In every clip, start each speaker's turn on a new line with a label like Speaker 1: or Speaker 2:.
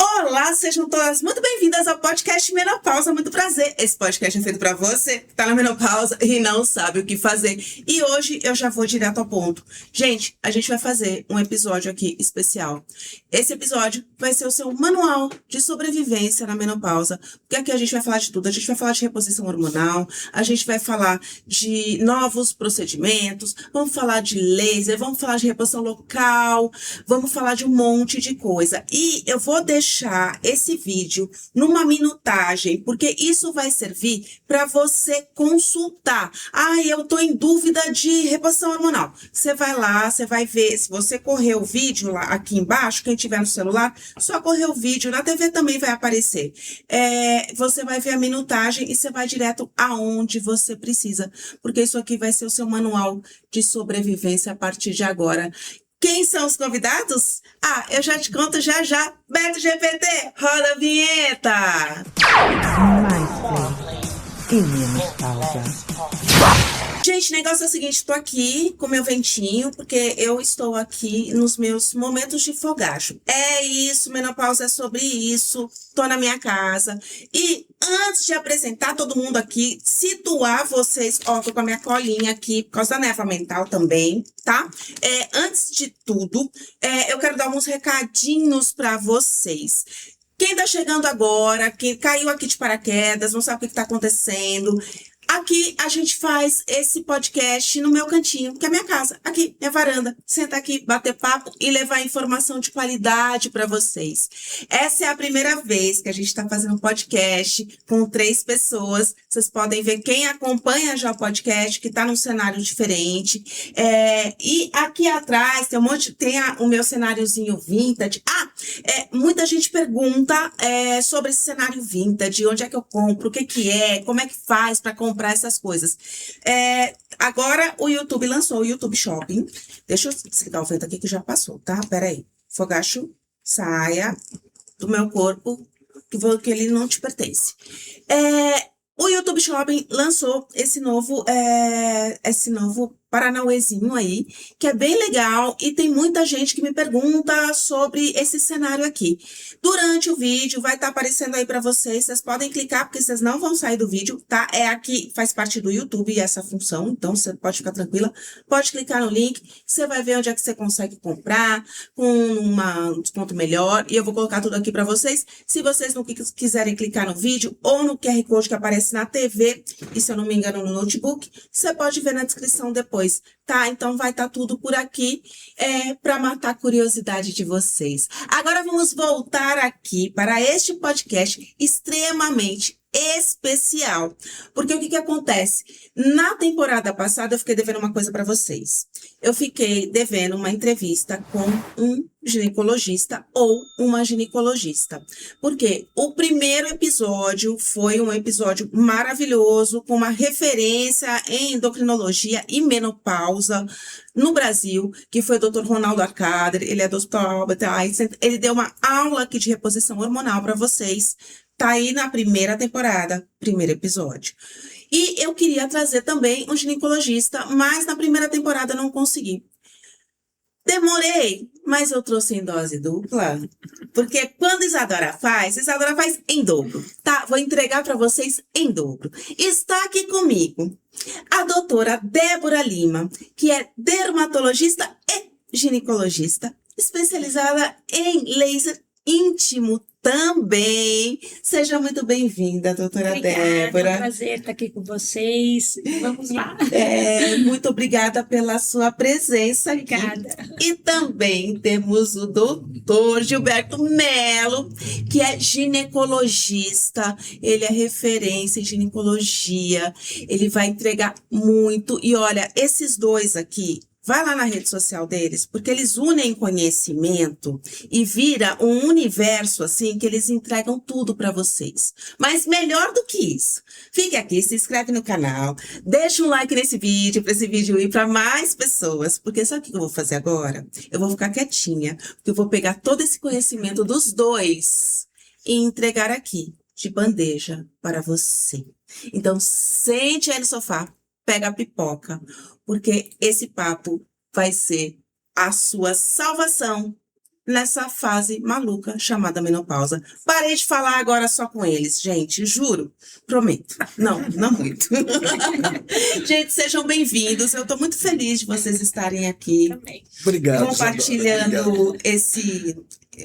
Speaker 1: Olá, sejam todas muito bem-vindas ao podcast Menopausa. Muito prazer. Esse podcast é feito para você que tá na menopausa e não sabe o que fazer. E hoje eu já vou direto ao ponto. Gente, a gente vai fazer um episódio aqui especial. Esse episódio vai ser o seu manual de sobrevivência na menopausa. Porque aqui a gente vai falar de tudo. A gente vai falar de reposição hormonal, a gente vai falar de novos procedimentos, vamos falar de laser, vamos falar de reposição local, vamos falar de um monte de coisa. E eu vou deixar esse vídeo numa minutagem, porque isso vai servir para você consultar. Eu tô em dúvida de reposição hormonal. Você vai lá, você vai ver, se você correr o vídeo lá aqui embaixo, quem tiver no celular, só correr o vídeo, na TV também vai aparecer. Você vai ver a minutagem e você vai direto aonde você precisa, porque isso aqui vai ser o seu manual de sobrevivência a partir de agora. Quem são os convidados? Eu já te conto já já. Beto GPT, roda a vinheta!
Speaker 2: Mais play e menos pausa.
Speaker 1: Gente, o negócio é o seguinte, tô aqui com meu ventinho, porque eu estou aqui nos meus momentos de fogacho. É isso, menopausa é sobre isso, tô na minha casa. E antes de apresentar todo mundo aqui, situar vocês, tô com a minha colinha aqui, por causa da névoa mental também, tá? Antes de tudo, eu quero dar uns recadinhos para vocês. Quem tá chegando agora, quem caiu aqui de paraquedas, não sabe o que tá acontecendo... Aqui a gente faz esse podcast no meu cantinho, que é minha casa, aqui, minha varanda. Senta aqui, bater papo e levar informação de qualidade para vocês. Essa é a primeira vez que a gente está fazendo um podcast com 3 pessoas. Vocês podem ver quem acompanha já o podcast, que está num cenário diferente. E aqui atrás tem o meu cenáriozinho vintage. Muita gente pergunta sobre esse cenário vintage, onde é que eu compro, o que que é, como é que faz para comprar essas coisas. Agora o YouTube lançou o YouTube Shopping. Deixa eu desligar o vento aqui que já passou, tá? Pera aí. Fogacho, saia do meu corpo, que ele não te pertence. O YouTube Shopping lançou esse novo paranauezinho aí, que é bem legal e tem muita gente que me pergunta sobre esse cenário aqui. Durante o vídeo vai estar aparecendo aí para vocês podem clicar porque vocês não vão sair do vídeo, tá? Aqui, faz parte do YouTube essa função, então você pode ficar tranquila, pode clicar no link, você vai ver onde é que você consegue comprar com um desconto melhor e eu vou colocar tudo aqui para vocês. Se vocês não quiserem clicar no vídeo ou no QR Code que aparece na TV, e se eu não me engano no notebook, você pode ver na descrição depois. Tá? Então vai estar tudo por aqui para matar a curiosidade de vocês. Agora vamos voltar aqui para este podcast extremamente especial. Porque o que acontece? Na temporada passada eu fiquei devendo uma coisa para vocês. Eu fiquei devendo uma entrevista com um ginecologista ou uma ginecologista. Porque o primeiro episódio foi um episódio maravilhoso, com uma referência em endocrinologia e menopausa no Brasil, que foi o Dr. Ronaldo Arcader, ele é do Hospital Albert Einstein, ele deu uma aula aqui de reposição hormonal para vocês. Tá aí na primeira temporada, primeiro episódio. E eu queria trazer também um ginecologista, mas na primeira temporada não consegui. Demorei, mas eu trouxe em dose dupla, porque quando Isadora faz em dobro, tá? Vou entregar para vocês em dobro. Está aqui comigo a doutora Débora Lima, que é dermatologista e ginecologista, especializada em laser íntimo também. Seja muito bem-vinda, doutora
Speaker 3: Obrigada,
Speaker 1: Débora.
Speaker 3: É um prazer estar aqui com vocês. Vamos lá.
Speaker 1: Muito obrigada pela sua presença aqui.
Speaker 3: Obrigada.
Speaker 1: E também temos o doutor Gilberto Melo, que é ginecologista. Ele é referência em ginecologia. Ele vai entregar muito. E olha, esses dois aqui, vai lá na rede social deles, porque eles unem conhecimento e vira um universo assim que eles entregam tudo para vocês. Mas melhor do que isso, fique aqui, se inscreve no canal, deixa um like nesse vídeo, para esse vídeo ir para mais pessoas, porque sabe o que eu vou fazer agora? Eu vou ficar quietinha, porque eu vou pegar todo esse conhecimento dos dois e entregar aqui, de bandeja, para você. Então, sente aí no sofá, pega a pipoca, porque esse papo vai ser a sua salvação nessa fase maluca chamada menopausa. Parei de falar agora só com eles, gente, juro, prometo. Não muito. Gente, sejam bem-vindos. Eu estou muito feliz de vocês estarem aqui
Speaker 3: Também.
Speaker 4: Obrigado.
Speaker 1: compartilhando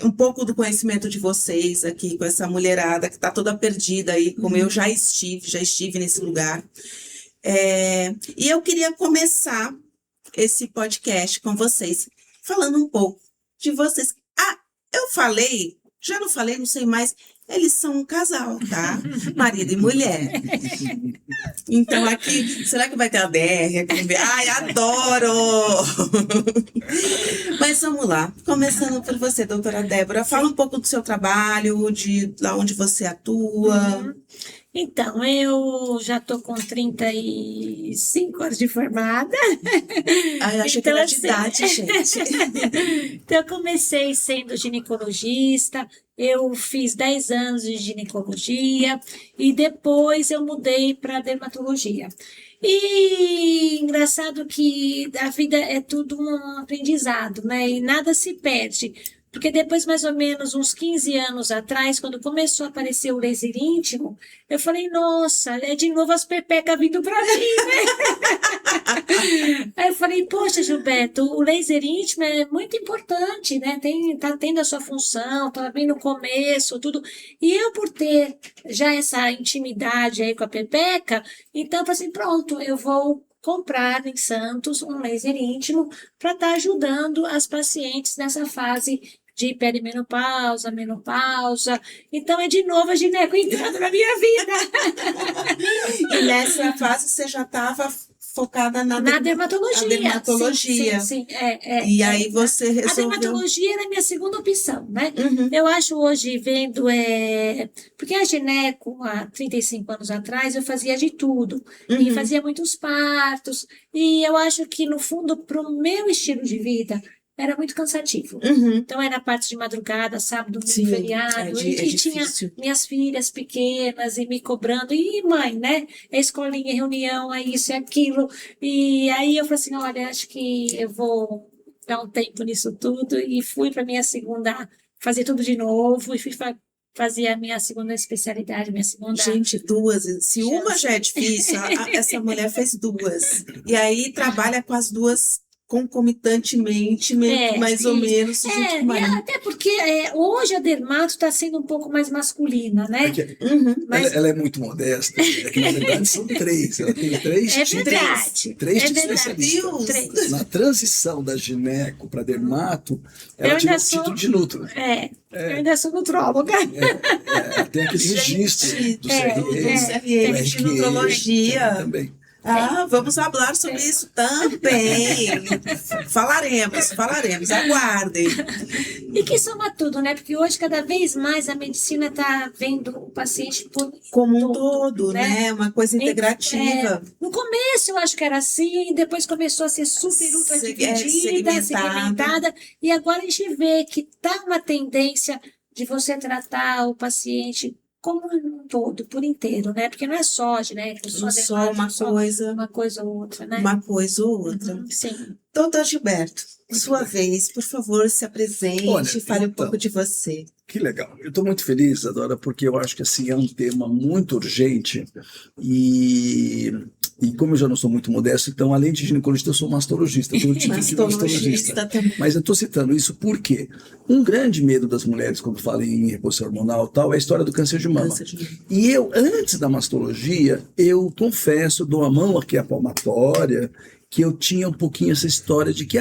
Speaker 1: um pouco do conhecimento de vocês aqui com essa mulherada que está toda perdida aí, como eu já estive nesse lugar. E eu queria começar esse podcast com vocês, falando um pouco de vocês. Eu falei, já não falei, não sei mais, eles são um casal, tá? Marido e mulher. Então aqui, será que vai ter a DR? Ai, adoro! Mas vamos lá, começando por você, doutora Débora, fala um pouco do seu trabalho, de lá onde você atua.
Speaker 3: Então, eu já estou com 35 anos de formada.
Speaker 1: Eu achei que era de idade, gente.
Speaker 3: Então, eu comecei sendo ginecologista, eu fiz 10 anos de ginecologia e depois eu mudei para dermatologia. E engraçado que a vida é tudo um aprendizado, né? E nada se perde. Porque depois, mais ou menos, uns 15 anos atrás, quando começou a aparecer o laser íntimo, eu falei, nossa, é de novo as pepecas vindo pra mim, né? Aí eu falei, poxa, Gilberto, o laser íntimo é muito importante, né? Tá tendo a sua função, tá bem no começo, tudo. E eu, por ter já essa intimidade aí com a pepeca, então eu falei assim, pronto, eu vou comprar em Santos um laser íntimo para estar ajudando as pacientes nessa fase de perimenopausa, menopausa. Então, é de novo a gineco entrando na minha vida.
Speaker 1: E nessa fase você já estava focada na
Speaker 3: dermatologia.
Speaker 1: Na dermatologia.
Speaker 3: Sim.
Speaker 1: E aí você
Speaker 3: A
Speaker 1: resolveu...
Speaker 3: dermatologia era a minha segunda opção, né?
Speaker 1: Uhum.
Speaker 3: Eu acho hoje, vendo... Porque a gineco, há 35 anos atrás, eu fazia de tudo. E fazia muitos partos. E eu acho que, no fundo, para o meu estilo de vida, era muito cansativo. Então, era parte de madrugada, sábado, domingo, feriado. E tinha minhas filhas pequenas e me cobrando. E mãe, né? Escolinha, reunião, é isso e aquilo. E aí eu falei assim, olha, acho que eu vou dar um tempo nisso tudo. E fui para minha segunda, fazer tudo de novo. E fui fazer a minha segunda especialidade, minha segunda...
Speaker 1: Gente, duas. Se uma já é difícil, essa mulher fez duas. E aí trabalha com as duas concomitantemente, mais ou menos, junto com o marido.
Speaker 3: Até porque hoje a dermato está sendo um pouco mais masculina, né?
Speaker 4: Mas ela é muito modesta, que na verdade são três. Ela tem três
Speaker 3: verdade.
Speaker 4: Três
Speaker 3: É
Speaker 4: tipos
Speaker 3: verdade.
Speaker 4: especialistas. Na transição da gineco para dermato, ela tinha o título de nutro.
Speaker 3: Eu ainda sou nutróloga.
Speaker 4: Tem aquele registro do
Speaker 1: CRM de nutrologia.
Speaker 4: Também.
Speaker 1: Vamos falar sobre isso também. Falaremos, aguardem.
Speaker 3: E que soma tudo, né? Porque hoje, cada vez mais, a medicina está vendo o paciente
Speaker 1: como um todo, né? Uma coisa integrativa.
Speaker 3: No começo, eu acho que era assim, depois começou a ser super ultra dividida, segmentada. E agora a gente vê que está uma tendência de você tratar o paciente como um todo, por inteiro, né? Porque não é só, né?
Speaker 1: Só uma coisa
Speaker 3: ou outra, né?
Speaker 1: Uma coisa ou outra.
Speaker 3: Sim.
Speaker 1: Doutor Gilberto, sua vez, por favor, se apresente e fale um pouco de você.
Speaker 4: Que legal. Eu estou muito feliz, Adora, porque eu acho que assim, é um tema muito urgente e como eu já não sou muito modesto, então, além de ginecologista, eu sou mastologista.
Speaker 1: Mastologista também.
Speaker 4: Mas eu estou citando isso porque um grande medo das mulheres quando falam em reposição hormonal e tal é a história do câncer de mama. E eu, antes da mastologia, eu confesso, dou a mão aqui à palmatória, que eu tinha um pouquinho essa história de que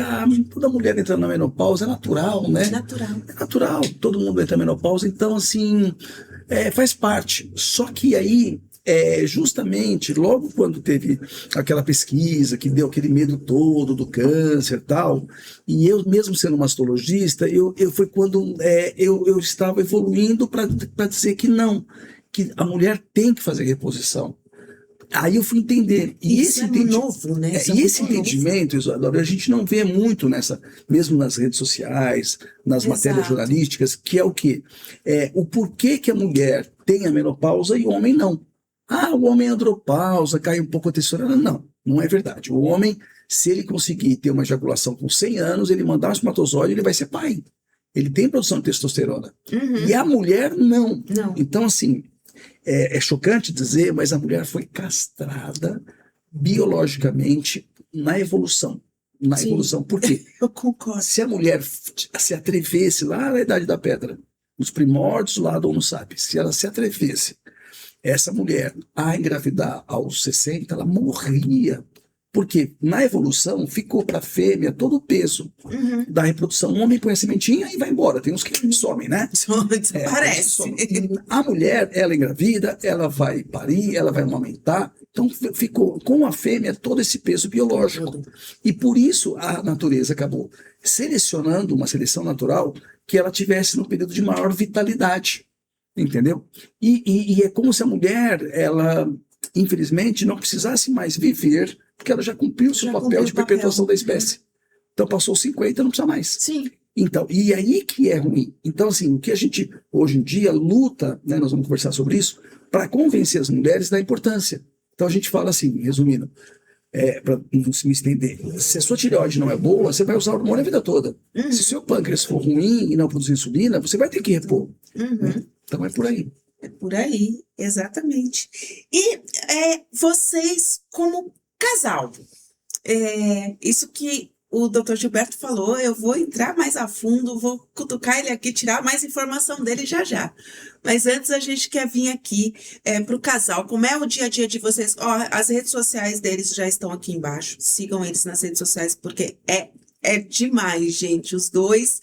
Speaker 4: toda mulher entrando na menopausa é natural, né? É natural, todo mundo entra na menopausa, então assim, faz parte. Só que aí, justamente, logo quando teve aquela pesquisa que deu aquele medo todo do câncer e tal, e eu mesmo sendo mastologista, foi quando eu estava evoluindo para dizer que não, que a mulher tem que fazer reposição. Aí eu fui entender. E
Speaker 1: isso
Speaker 4: esse
Speaker 1: novo, né?
Speaker 4: E esse entendimento, Isadora, a gente não vê muito mesmo nas redes sociais, nas matérias jornalísticas, que é o quê? O porquê que a mulher tem a menopausa e o homem não. O homem é andropausa, cai um pouco a testosterona. Não é verdade. O homem, se ele conseguir ter uma ejaculação com 100 anos, ele mandar um espermatozoide, ele vai ser pai. ele tem produção de testosterona.
Speaker 1: Uhum.
Speaker 4: E a mulher não.
Speaker 1: Não.
Speaker 4: Então, assim, é chocante dizer, mas a mulher foi castrada biologicamente na evolução. Na
Speaker 1: Sim.
Speaker 4: evolução. Por quê?
Speaker 1: Eu concordo.
Speaker 4: Se a mulher se atrevesse lá na Idade da Pedra, nos primórdios lá do Homo sapiens, se ela se atrevesse, essa mulher a engravidar aos 60, ela morria. Porque na evolução ficou para a fêmea todo o peso
Speaker 1: Uhum.
Speaker 4: da reprodução. O homem põe a sementinha e vai embora. Tem uns que somem, né?
Speaker 1: Parece.
Speaker 4: Some. A mulher, ela engravida, ela vai parir, ela vai amamentar. Então ficou com a fêmea todo esse peso biológico. E por isso a natureza acabou selecionando uma seleção natural que ela tivesse num período de maior vitalidade. Entendeu? E é como se a mulher, ela, infelizmente, não precisasse mais viver, porque ela já cumpriu o seu papel de perpetuação da espécie. Então passou 50, não precisa mais.
Speaker 1: Sim.
Speaker 4: Então, e aí que é ruim. Então, assim, o que a gente hoje em dia luta, né, nós vamos conversar sobre isso, para convencer as mulheres da importância. Então a gente fala assim, resumindo, para não se me estender, se a sua tireoide não é boa, você vai usar hormônio a vida toda.
Speaker 1: Uhum.
Speaker 4: Se o seu pâncreas for ruim e não produzir insulina, você vai ter que repor.
Speaker 1: Uhum.
Speaker 4: Né? Então é por aí.
Speaker 1: É por aí, exatamente. E vocês, como casal, isso que o Dr. Gilberto falou, eu vou entrar mais a fundo, vou cutucar ele aqui, tirar mais informação dele já já. Mas antes a gente quer vir aqui para o casal. Como é o dia a dia de vocês? Ó, as redes sociais deles já estão aqui embaixo. Sigam eles nas redes sociais, porque é demais, gente. Os dois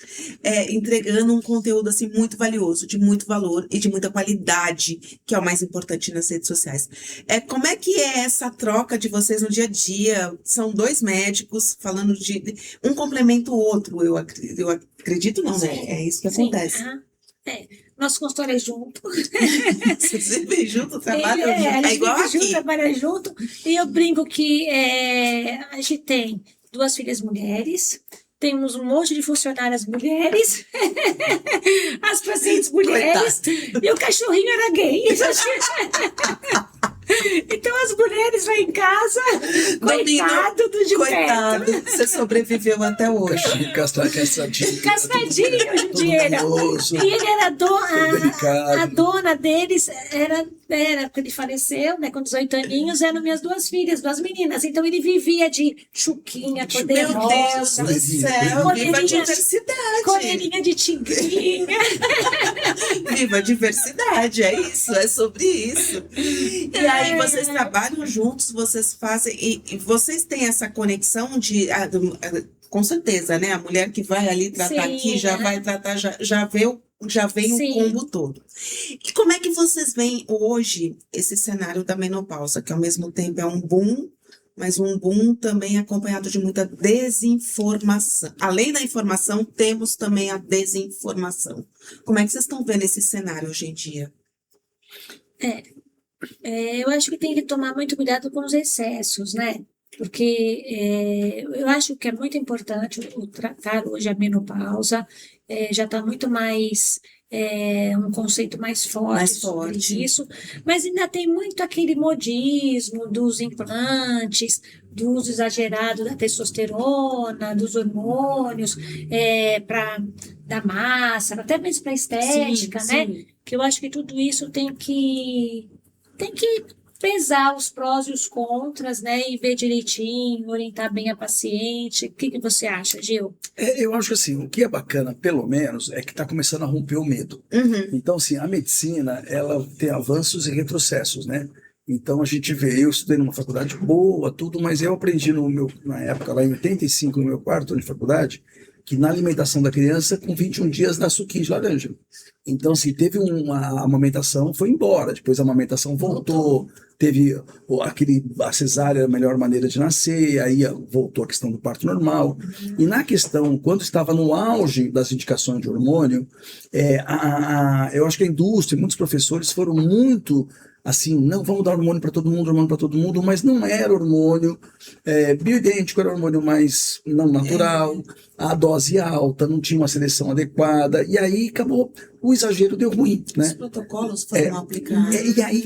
Speaker 1: entregando um conteúdo assim muito valioso, de muito valor e de muita qualidade, que é o mais importante nas redes sociais. Como é que é essa troca de vocês no dia a dia? São dois médicos falando de um complementa o outro, eu acredito não, né? É isso que acontece.
Speaker 3: Nosso consultório é junto.
Speaker 1: Vocês vivem junto, trabalham junto.
Speaker 3: A gente
Speaker 1: igual
Speaker 3: vive
Speaker 1: aqui.
Speaker 3: junto, trabalha junto. E eu brinco que a gente tem 2 filhas mulheres, temos um monte de funcionárias mulheres, as pacientes mulheres, e o cachorrinho era gay. Então as mulheres lá em casa, coitado do Gilberto.
Speaker 1: Coitado, você sobreviveu até hoje.
Speaker 4: Castradinho.
Speaker 3: Castradinho hoje em dia. E ele era a dona deles, quando ele faleceu, né, com 18 aninhos, eram minhas 2 filhas, 2 meninas. Então ele vivia de chuquinha,
Speaker 1: Meu Deus
Speaker 3: poderosa,
Speaker 1: do céu, viva a diversidade.
Speaker 3: coleirinha de tigrinha.
Speaker 1: Viva a diversidade, é isso, é sobre isso. E aí vocês trabalham juntos, vocês fazem, e vocês têm essa conexão com certeza, né? A mulher que vai ali tratar aqui, já vai tratar, já vem o combo todo. E como é que vocês veem hoje esse cenário da menopausa, que ao mesmo tempo é um boom, mas um boom também acompanhado de muita desinformação. Além da informação, temos também a desinformação. Como é que vocês estão vendo esse cenário hoje em dia?
Speaker 3: Eu acho que tem que tomar muito cuidado com os excessos, né? Porque eu acho que é muito importante o tratar hoje a menopausa, já está muito mais, um conceito mais forte sobre isso, mas ainda tem muito aquele modismo dos implantes, do uso exagerado da testosterona, dos hormônios, da massa, até mesmo para a estética, né? Que eu acho que tudo isso tem que pesar os prós e os contras, né? E ver direitinho, orientar bem a paciente. O que você acha, Gil?
Speaker 4: Eu acho que assim, o que é bacana, pelo menos, é que está começando a romper o medo.
Speaker 1: Uhum.
Speaker 4: Então, assim, a medicina, ela tem avanços e retrocessos, né? Então, a gente vê, eu estudei numa faculdade boa, tudo, mas eu aprendi na época, lá em 85, no meu 4º ano de faculdade, que na alimentação da criança, com 21 dias, dá suquinho de laranja. Então, assim, teve uma amamentação, foi embora. Depois a amamentação voltou. Teve a cesárea, a melhor maneira de nascer. Aí voltou a questão do parto normal. E na questão, quando estava no auge das indicações de hormônio, eu acho que a indústria, muitos professores foram muito assim, não, vamos dar hormônio para todo mundo, mas não era hormônio bioidêntico, era hormônio mais não natural, a dose alta, não tinha uma seleção adequada, e aí acabou o exagero deu ruim,
Speaker 1: Os
Speaker 4: né?
Speaker 1: protocolos foram aplicados.
Speaker 4: E aí,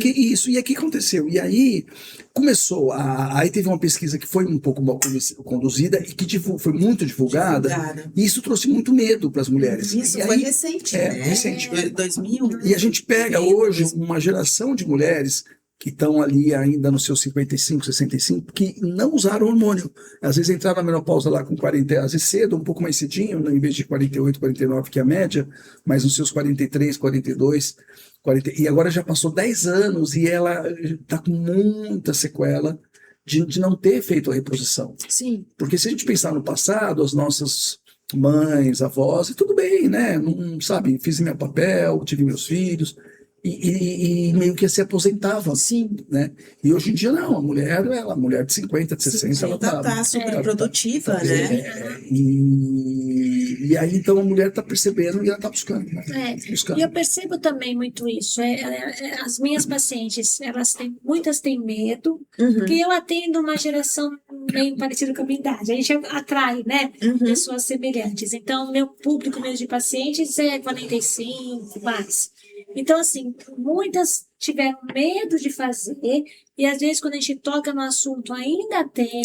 Speaker 4: e aí que aconteceu? E aí começou, aí teve uma pesquisa que foi um pouco mal conduzida e que foi muito divulgada, e isso trouxe muito medo para as mulheres.
Speaker 1: Isso
Speaker 4: e
Speaker 1: foi
Speaker 4: aí,
Speaker 1: recente,
Speaker 4: recente.
Speaker 1: 2000.
Speaker 4: E a gente pega hoje uma geração de mulheres que estão ali ainda nos seus 55, 65, que não usaram hormônio. Às vezes entraram na menopausa lá com 40, às vezes cedo, um pouco mais cedinho, em vez de 48, 49, que é a média, mas nos seus 43, 42, 40, e agora já passou 10 anos e ela está com muita sequela de não ter feito a reposição.
Speaker 1: Sim.
Speaker 4: Porque se a gente pensar no passado, as nossas mães, avós, e tudo bem, né? Não, sabe, fiz meu papel, tive meus filhos, e meio que se aposentavam.
Speaker 1: Sim.
Speaker 4: Né? E hoje em dia não, a mulher de 50, de 60, ela
Speaker 1: está super produtiva, né?
Speaker 4: E aí então a mulher está percebendo e ela está buscando. Né?
Speaker 3: E eu percebo também muito isso. As minhas pacientes, muitas têm medo, porque eu atendo uma geração meio parecida com a minha idade. A gente atrai, né, pessoas semelhantes. Então, meu público mesmo de pacientes é 45, mais. Então, assim, muitas tiveram medo de fazer, e às vezes quando a gente toca no assunto ainda tem.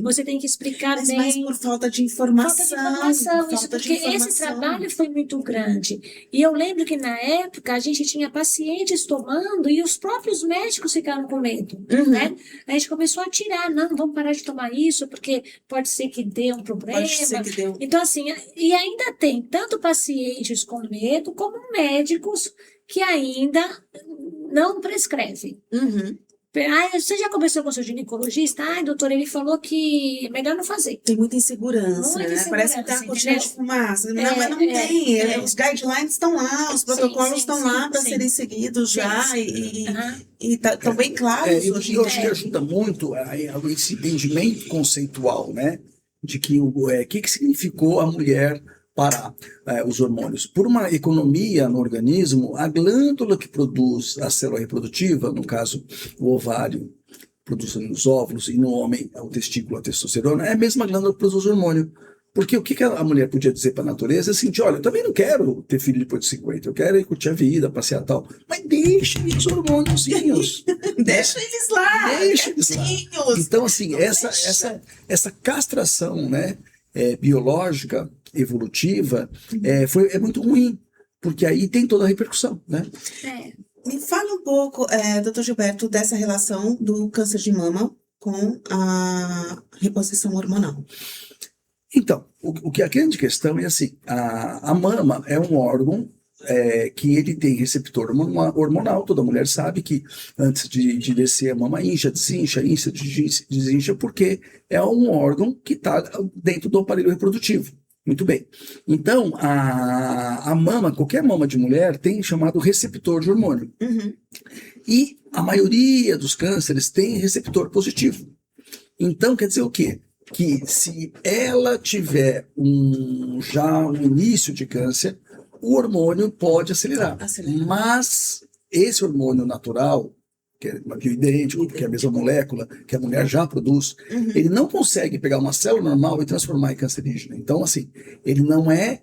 Speaker 3: Você tem que explicar bem.
Speaker 1: Mas por falta de informação.
Speaker 3: Esse trabalho foi muito grande. E eu lembro que na época a gente tinha pacientes tomando e os próprios médicos ficaram com medo. Né? A gente começou a tirar, não, vamos parar de tomar isso, porque pode ser que dê um problema. Então, assim, e ainda tem tanto pacientes com medo, como médicos que ainda não prescrevem. Você já conversou com o seu ginecologista? Doutor, ele falou que é melhor não fazer.
Speaker 1: Tem muita insegurança, né? Parece que tem uma cortina de fumaça. Mas não tem. Os guidelines estão lá, os protocolos estão lá para serem seguidos já e estão bem claros hoje.
Speaker 4: Eu acho que ajuda muito esse entendimento conceitual, né? De que que significou a mulher parar os hormônios. Por uma economia no organismo, a glândula que produz a célula reprodutiva, no caso o ovário, produz nos óvulos, e no homem o testículo, a testosterona, é a mesma glândula que produz hormônio. Porque o que a mulher podia dizer para a natureza é assim, olha, eu também não quero ter filho depois de 50, eu quero ir curtir a vida, passear e tal, mas deixa os hormôniozinhos.
Speaker 1: Deixa eles lá.
Speaker 4: Deixa eles lá. Então, assim, essa castração, né, biológica, evolutiva, é muito ruim, porque aí tem toda a repercussão, né?
Speaker 1: Me fala um pouco, doutor Gilberto, dessa relação do câncer de mama com a reposição hormonal.
Speaker 4: Então, a grande questão é assim, a mama é um órgão que ele tem receptor hormonal. Toda mulher sabe que antes de descer a mama incha, desincha, porque é um órgão que está dentro do aparelho reprodutivo. Muito bem. Então, a mama, qualquer mama de mulher, tem chamado receptor de hormônio. E a maioria dos cânceres tem receptor positivo. Então, quer dizer o quê? Que se ela tiver já um início de câncer, o hormônio pode acelerar. Mas esse hormônio natural, que é bioidêntico, que é a mesma molécula que a mulher já produz, ele não consegue pegar uma célula normal e transformar em cancerígena. Então, assim, ele não é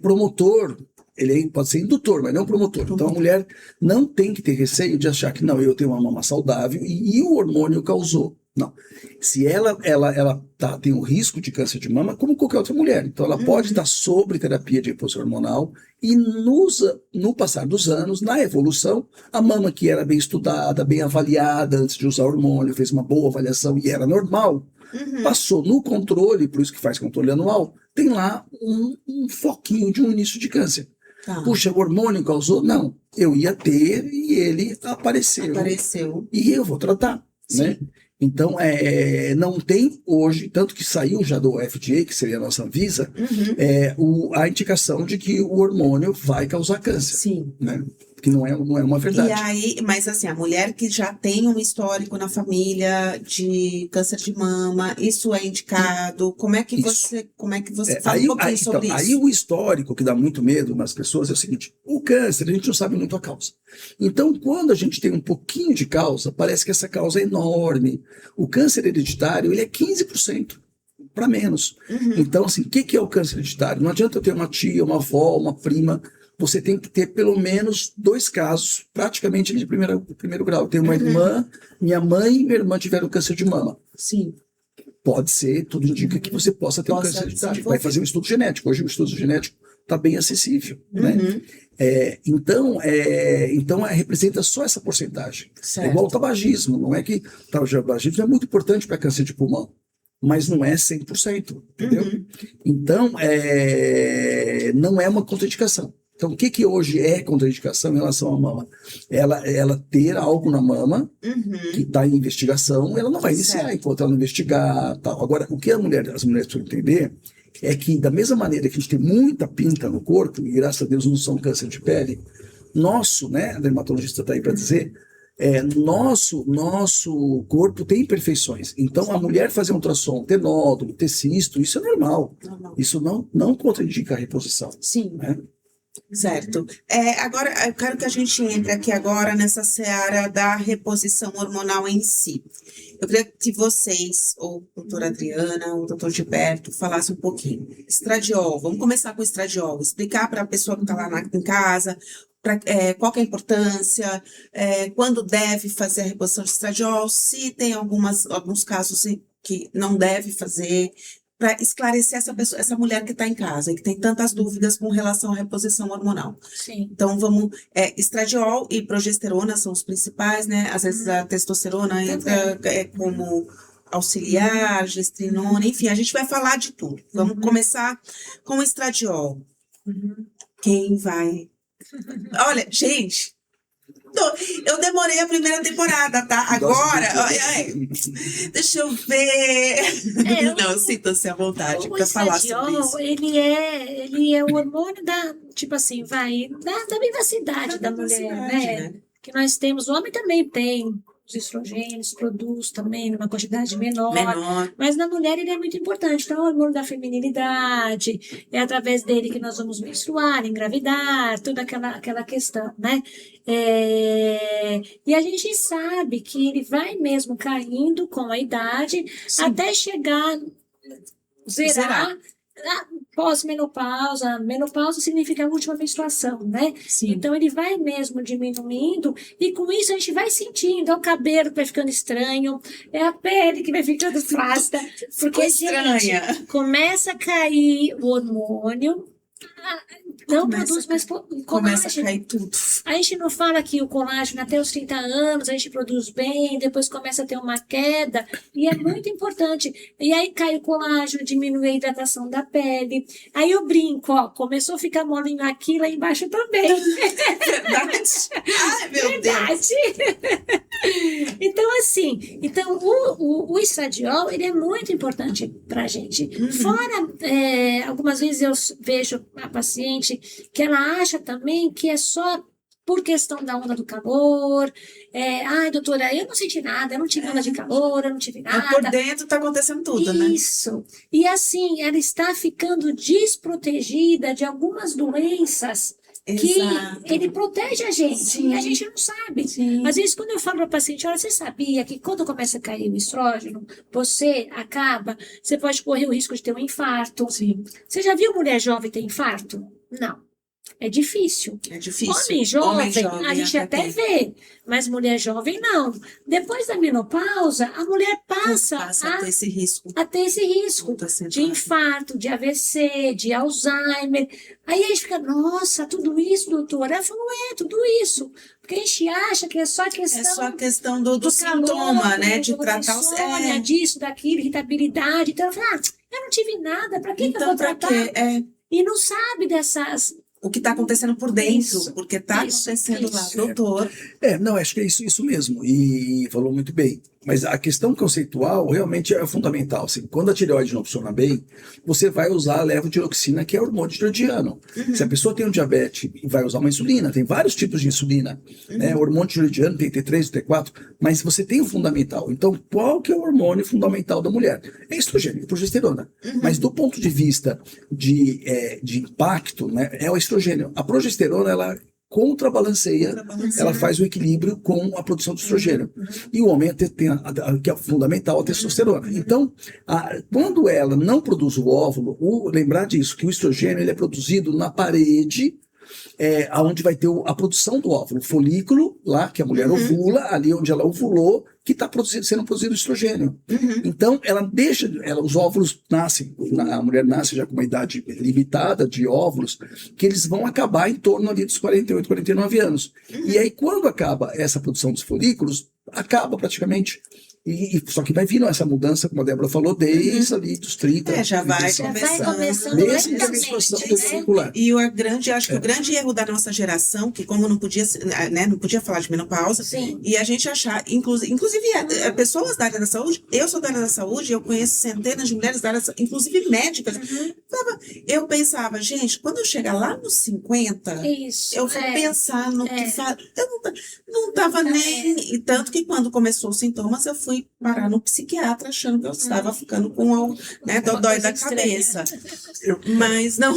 Speaker 4: promotor, ele pode ser indutor, mas não promotor. Então, a mulher não tem que ter receio de achar que, não, eu tenho uma mama saudável e o hormônio causou. Não. Se ela tem um risco de câncer de mama, como qualquer outra mulher. Então, ela pode estar sobre terapia de reposição hormonal e no passar dos anos, na evolução, a mama que era bem estudada, bem avaliada antes de usar hormônio, fez uma boa avaliação e era normal, passou no controle, por isso que faz controle anual, tem lá um foquinho de um início de câncer. Puxa, o hormônio causou? Não. Eu ia ter e ele apareceu. E eu vou tratar, né? Então, não tem hoje, tanto que saiu já do FDA, que seria a nossa Anvisa, a indicação de que o hormônio vai causar câncer.
Speaker 1: Sim.
Speaker 4: Né? Que não é uma verdade.
Speaker 1: E aí, mas assim, a mulher que já tem um histórico na família de câncer de mama, isso é indicado? Como é que você fala um pouquinho sobre isso?
Speaker 4: Aí o histórico que dá muito medo nas pessoas é o seguinte: o câncer, a gente não sabe muito a causa. Então, quando a gente tem um pouquinho de causa, parece que essa causa é enorme. O câncer hereditário, ele é 15%. Para menos. Então, assim, o que é o câncer hereditário? Não adianta eu ter uma tia, uma avó, uma prima você tem que ter pelo menos 2 casos, praticamente de primeiro grau. Eu tenho uma irmã, minha mãe e minha irmã tiveram câncer de mama.
Speaker 1: Sim.
Speaker 4: Pode ser, tudo indica que você possa ter um câncer de idade. Vai fazer um estudo genético. Hoje o estudo genético está bem acessível, né? Então, representa só essa porcentagem.
Speaker 1: Certo.
Speaker 4: É igual o tabagismo. Não é que o tabagismo é muito importante para câncer de pulmão, mas não é 100%, entendeu? Então, não é uma contraindicação. Então, o que hoje é contraindicação em relação à mama? Ela ter algo na mama que está em investigação, ela não vai iniciar enquanto ela não investigar. Tal. Agora, o que as mulheres precisam entender é que, da mesma maneira que a gente tem muita pinta no corpo, e graças a Deus não são câncer de pele, nosso, né, a dermatologista está aí para dizer, nosso corpo tem imperfeições. Então, a mulher fazer um ultrassom, ter nódulo, ter cisto, isso é normal. Isso não contraindica a reposição.
Speaker 1: Sim.
Speaker 4: Né?
Speaker 1: Certo. Agora, eu quero que a gente entre aqui agora nessa seara da reposição hormonal em si. Eu queria que vocês, ou a doutora Adriana, ou o doutor Gilberto, falassem um pouquinho. Estradiol, vamos começar com o estradiol. Explicar para a pessoa que está lá em casa qual que é a importância, quando deve fazer a reposição de estradiol, se tem alguns casos que não deve fazer, para esclarecer essa mulher que está em casa e que tem tantas dúvidas com relação à reposição hormonal.
Speaker 3: Sim.
Speaker 1: Então, vamos... estradiol e progesterona são os principais, né? Às vezes a testosterona entra como auxiliar, gestrinona, enfim, a gente vai falar de tudo. Vamos começar com o estradiol. Quem vai? Olha, gente... Eu demorei a primeira temporada, tá? Agora, deixa eu ver. Não, sinta-se à vontade para falar sobre isso.
Speaker 3: Ele é o hormônio da vivacidade da mulher, né? Que nós temos, o homem também tem os estrogênios, produz também numa quantidade menor, mas na mulher ele é muito importante. Então, é o hormônio da feminilidade, é através dele que nós vamos menstruar, engravidar, toda aquela questão, né? E a gente sabe que ele vai mesmo caindo com a idade, até chegar, zerar. Pós-menopausa, menopausa significa a última menstruação, né?
Speaker 1: Sim.
Speaker 3: Então ele vai mesmo diminuindo e com isso a gente vai sentindo, o cabelo vai ficando estranho, é a pele que vai ficando flácida, porque gente, começa a cair o hormônio, não produz mais colágeno.
Speaker 1: Começa a cair tudo.
Speaker 3: A gente não fala que o colágeno até os 30 anos a gente produz bem, depois começa a ter uma queda, e é muito importante. E aí cai o colágeno, diminui a hidratação da pele. Aí eu brinco, começou a ficar molinho aqui, lá embaixo também.
Speaker 1: Verdade? Ai, meu Deus.
Speaker 3: Então, assim, o estradiol, ele é muito importante pra gente. Fora, algumas vezes eu vejo a paciente que ela acha também que é só por questão da onda do calor. Ai, doutora, eu não senti nada, eu não tive onda de calor, eu não tive nada.
Speaker 1: Por dentro tá acontecendo tudo, né?
Speaker 3: Isso. E assim, ela está ficando desprotegida de algumas doenças que ele protege a gente. Sim. A gente não sabe. Sim. Às vezes, quando eu falo para o paciente, olha, você sabia que quando começa a cair o estrógeno, você pode correr o risco de ter um infarto. Sim. Você já viu mulher jovem ter infarto? Não. É difícil. Homem jovem, a gente até vê, mas mulher jovem não. Depois da menopausa, a mulher passa
Speaker 1: a ter esse risco.
Speaker 3: De infarto, de AVC, de Alzheimer. Aí a gente fica, nossa, tudo isso, doutora? Ela falou, tudo isso. Porque a gente acha que é só questão...
Speaker 1: É só questão do sintoma, calor, né? De tratar
Speaker 3: o... disso, daquilo, irritabilidade. Então ela fala, eu não tive nada, para que eu vou tratar? E não sabe dessas...
Speaker 1: O que está acontecendo por dentro, porque está acontecendo lá, doutor.
Speaker 4: Acho que é isso mesmo, e falou muito bem. Mas a questão conceitual realmente é fundamental. Assim, quando a tireoide não funciona bem, você vai usar a levotiroxina, que é hormônio tiroidiano. Se a pessoa tem um diabetes, vai usar uma insulina. Tem vários tipos de insulina. Né? O hormônio tiroidiano tem T3, T4, mas você tem o fundamental. Então, qual que é o hormônio fundamental da mulher? É estrogênio, progesterona. Mas do ponto de vista de impacto, né, é o estrogênio. A progesterona, ela contrabalanceia, ela faz o equilíbrio com a produção de estrogênio. E o homem tem que é fundamental, a testosterona. Então, quando ela não produz o óvulo, lembrar disso, que o estrogênio ele é produzido na parede onde vai ter a produção do óvulo, o folículo lá, que a mulher ovula, ali onde ela ovulou, que está sendo produzido estrogênio. Então, os óvulos nascem, a mulher nasce já com uma idade limitada de óvulos, que eles vão acabar em torno ali dos 48, 49 anos. E aí, quando acaba essa produção dos folículos, acaba praticamente. Só que vai vindo essa mudança, como a Débora falou, desde ali dos 30.
Speaker 1: Já vai
Speaker 3: começando
Speaker 4: mesmo que a
Speaker 3: lentamente,
Speaker 4: menstruação
Speaker 3: né?
Speaker 4: testicular.
Speaker 1: E acho que o grande erro da nossa geração, que como não podia, né, não podia falar de menopausa,
Speaker 3: Sim.
Speaker 1: e a gente achar, inclusive pessoas da área da saúde, eu sou da área da saúde, eu conheço centenas de mulheres da área da saúde, inclusive médicas. Eu pensava, gente, quando eu chegar lá nos 50,
Speaker 3: Isso.
Speaker 1: eu vou pensar no que faz. Eu não tava nem. E tanto que quando começou os sintomas, eu fui parar no psiquiatra achando que eu estava ficando com o dodói da cabeça. Mas não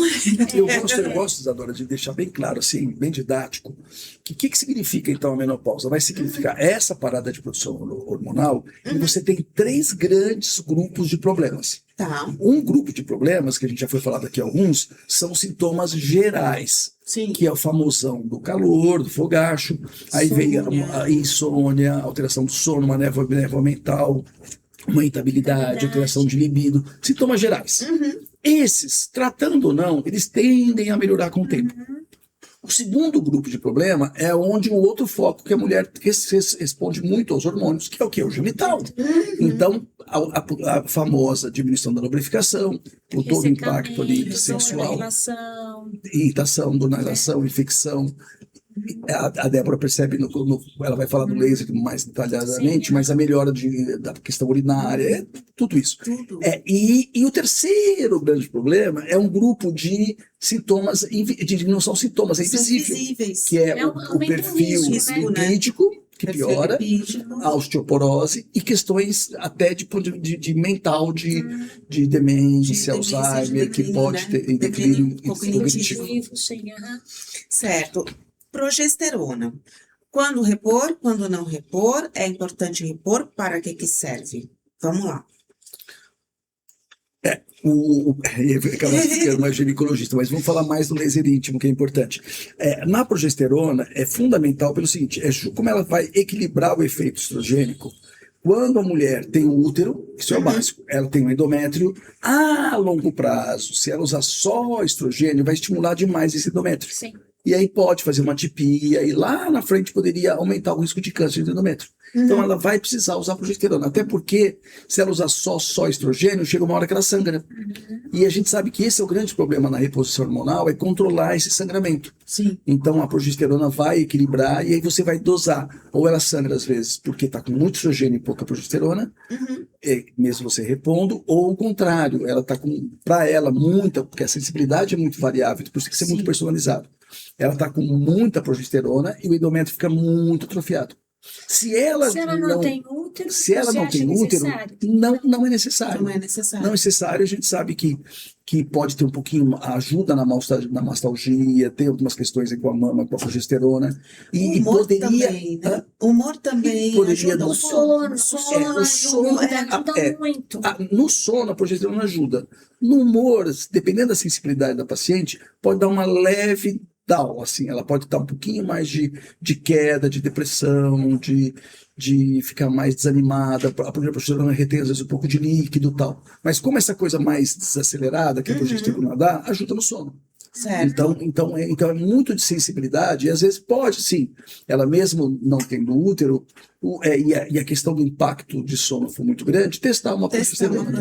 Speaker 4: Eu gosto, Isadora, de deixar bem claro, assim, bem didático, que significa, então, a menopausa? Vai significar essa parada de produção hormonal e você tem 3 grandes grupos de problemas.
Speaker 1: Tá.
Speaker 4: Um grupo de problemas, que a gente já foi falar daqui alguns, são sintomas gerais.
Speaker 1: Sim.
Speaker 4: Que é o famosão do calor, do fogacho, aí vem a insônia, alteração do sono, uma névoa mental, uma irritabilidade, alteração de libido, sintomas gerais. Esses, tratando ou não, eles tendem a melhorar com o tempo. O segundo grupo de problema é onde o outro foco que a mulher responde muito aos hormônios, que é o que? O genital. Então, a famosa diminuição da lubrificação, por todo o impacto ali sexual, irritação, dor na relação, infecção. A Débora percebe, ela vai falar do laser mais detalhadamente, mas a melhora da questão urinária, tudo isso.
Speaker 1: Tudo.
Speaker 4: E o terceiro grande problema é um grupo de sintomas, não são sintomas, é invisível, que é o perfil lipídico, que piora, a osteoporose e questões até de mental, de demência, Alzheimer, que pode ter declínio cognitivo.
Speaker 1: Certo. Progesterona. Quando repor, quando não repor, é importante repor, para que serve? Vamos lá.
Speaker 4: Acaba ficando mais ginecologista, mas vamos falar mais do laser íntimo, que é importante. Na progesterona, é fundamental pelo seguinte, como ela vai equilibrar o efeito estrogênico. Quando a mulher tem um útero, isso é o básico, ela tem um endométrio, a longo prazo, se ela usar só estrogênio, vai estimular demais esse endométrio.
Speaker 3: Sim.
Speaker 4: E aí pode fazer uma atipia, e lá na frente poderia aumentar o risco de câncer de endométrio. Então ela vai precisar usar progesterona, até porque se ela usar só estrogênio, chega uma hora que ela sangra. E a gente sabe que esse é o grande problema na reposição hormonal, é controlar esse sangramento.
Speaker 1: Sim.
Speaker 4: Então a progesterona vai equilibrar e aí você vai dosar. Ou ela sangra às vezes porque está com muito estrogênio e pouca progesterona, mesmo você repondo, ou o contrário, ela está com, para ela, muita, porque a sensibilidade é muito variável, por isso tem que ser muito personalizado. Ela está com muita progesterona e o endométrio fica muito atrofiado. Se ela
Speaker 3: não tem útero,
Speaker 4: se ela não tem útero, não é necessário.
Speaker 1: Não é necessário.
Speaker 4: Não é necessário, a gente sabe que pode ter um pouquinho, ajuda na mastalgia, tem algumas questões aí com a mama, com a progesterona.
Speaker 1: E humor também, né? Humor também
Speaker 4: poderia
Speaker 1: ajuda.
Speaker 4: O
Speaker 3: sono
Speaker 4: ajuda
Speaker 3: muito.
Speaker 4: No sono, a progesterona ajuda. No humor, dependendo da sensibilidade da paciente, pode dar uma leve down, assim, ela pode dar um pouquinho mais de queda, de depressão, de ficar mais desanimada, a progesterona retém às vezes um pouco de líquido e tal. Mas como essa coisa mais desacelerada que a progesterona dá, ajuda no sono.
Speaker 1: Certo.
Speaker 4: Então é muito de sensibilidade, e às vezes pode, sim, ela mesmo não tendo útero, e a questão do impacto de sono for muito grande, testar uma progesterona.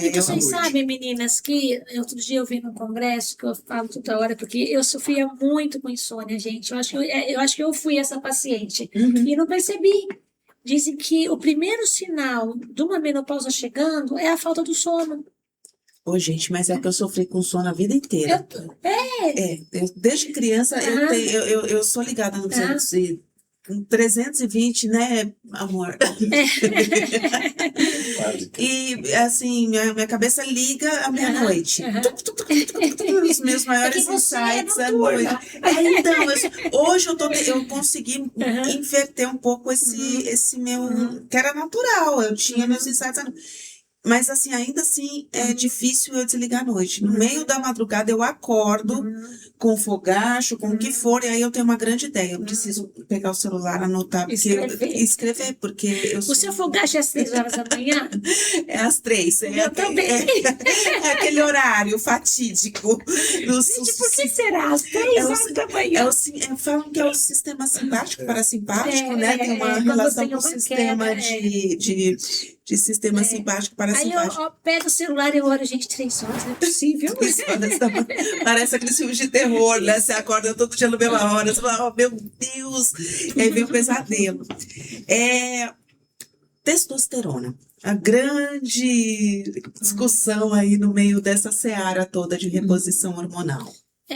Speaker 3: E vocês sabem, meninas, que outro dia eu vi num congresso, que eu falo toda hora, porque eu sofria muito com insônia, gente. Eu acho que eu fui essa paciente. E não percebi. Dizem que o primeiro sinal de uma menopausa chegando é a falta do sono.
Speaker 1: Ô, gente, mas é que eu sofri com sono a vida inteira. Desde criança, eu sou ligada no 320, né, amor? E, assim, minha cabeça liga à meia-noite. Os meus maiores insights à noite. Então, hoje eu consegui inverter um pouco esse meu... Que era natural, eu tinha meus insights à noite. Mas assim, ainda assim, é difícil eu desligar à noite. No meio da madrugada eu acordo com fogacho, com o que for, e aí eu tenho uma grande ideia. Eu preciso pegar o celular, anotar, escrever, porque eu
Speaker 3: O seu fogacho é às 3 horas da manhã?
Speaker 1: é às 3.
Speaker 3: Eu também.
Speaker 1: É aquele horário fatídico.
Speaker 3: Gente, por que será? Às 3 horas da manhã?
Speaker 1: Falam que é o sistema simpático parasimpático, né? Tem uma
Speaker 3: quando
Speaker 1: relação
Speaker 3: tem
Speaker 1: com o
Speaker 3: uma
Speaker 1: sistema
Speaker 3: queda,
Speaker 1: de sistema simpático
Speaker 3: Aí
Speaker 1: parasimpático.
Speaker 3: eu pego o celular e eu olho, gente, 3 horas, não é possível.
Speaker 1: 3 horas da manhã. Parece aquele filme de terror, né? Você acorda todo dia na mesma hora, você fala, oh, meu Deus, e aí vem o pesadelo. Testosterona. A grande discussão aí no meio dessa seara toda de reposição hormonal.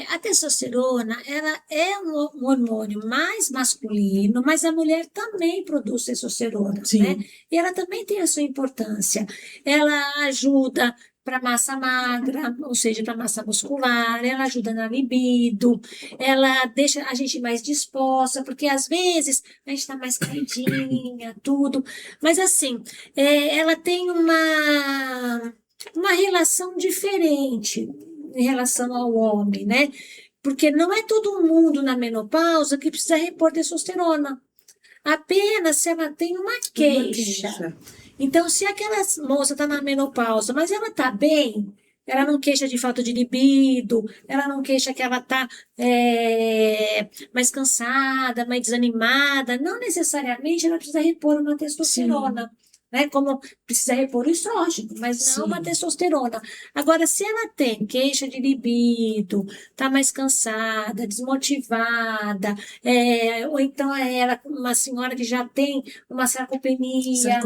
Speaker 3: A testosterona, ela é um hormônio mais masculino, mas a mulher também produz testosterona,
Speaker 1: Sim.
Speaker 3: né? E ela também tem a sua importância. Ela ajuda para massa magra, ou seja, para massa muscular, ela ajuda na libido, ela deixa a gente mais disposta, porque às vezes a gente está mais caidinha, tudo. Mas assim, ela tem uma relação diferente em relação ao homem, né? Porque não é todo mundo na menopausa que precisa repor testosterona. Apenas se ela tem uma queixa. Então, se aquela moça está na menopausa, mas ela está bem, ela não queixa de falta de libido, ela não queixa que ela está mais cansada, mais desanimada, não necessariamente ela precisa repor uma testosterona. Né? Como precisa repor o estrógeno, mas não uma testosterona. Agora, se ela tem queixa de libido, está mais cansada, desmotivada, ou então ela uma senhora que já tem uma sarcopenia,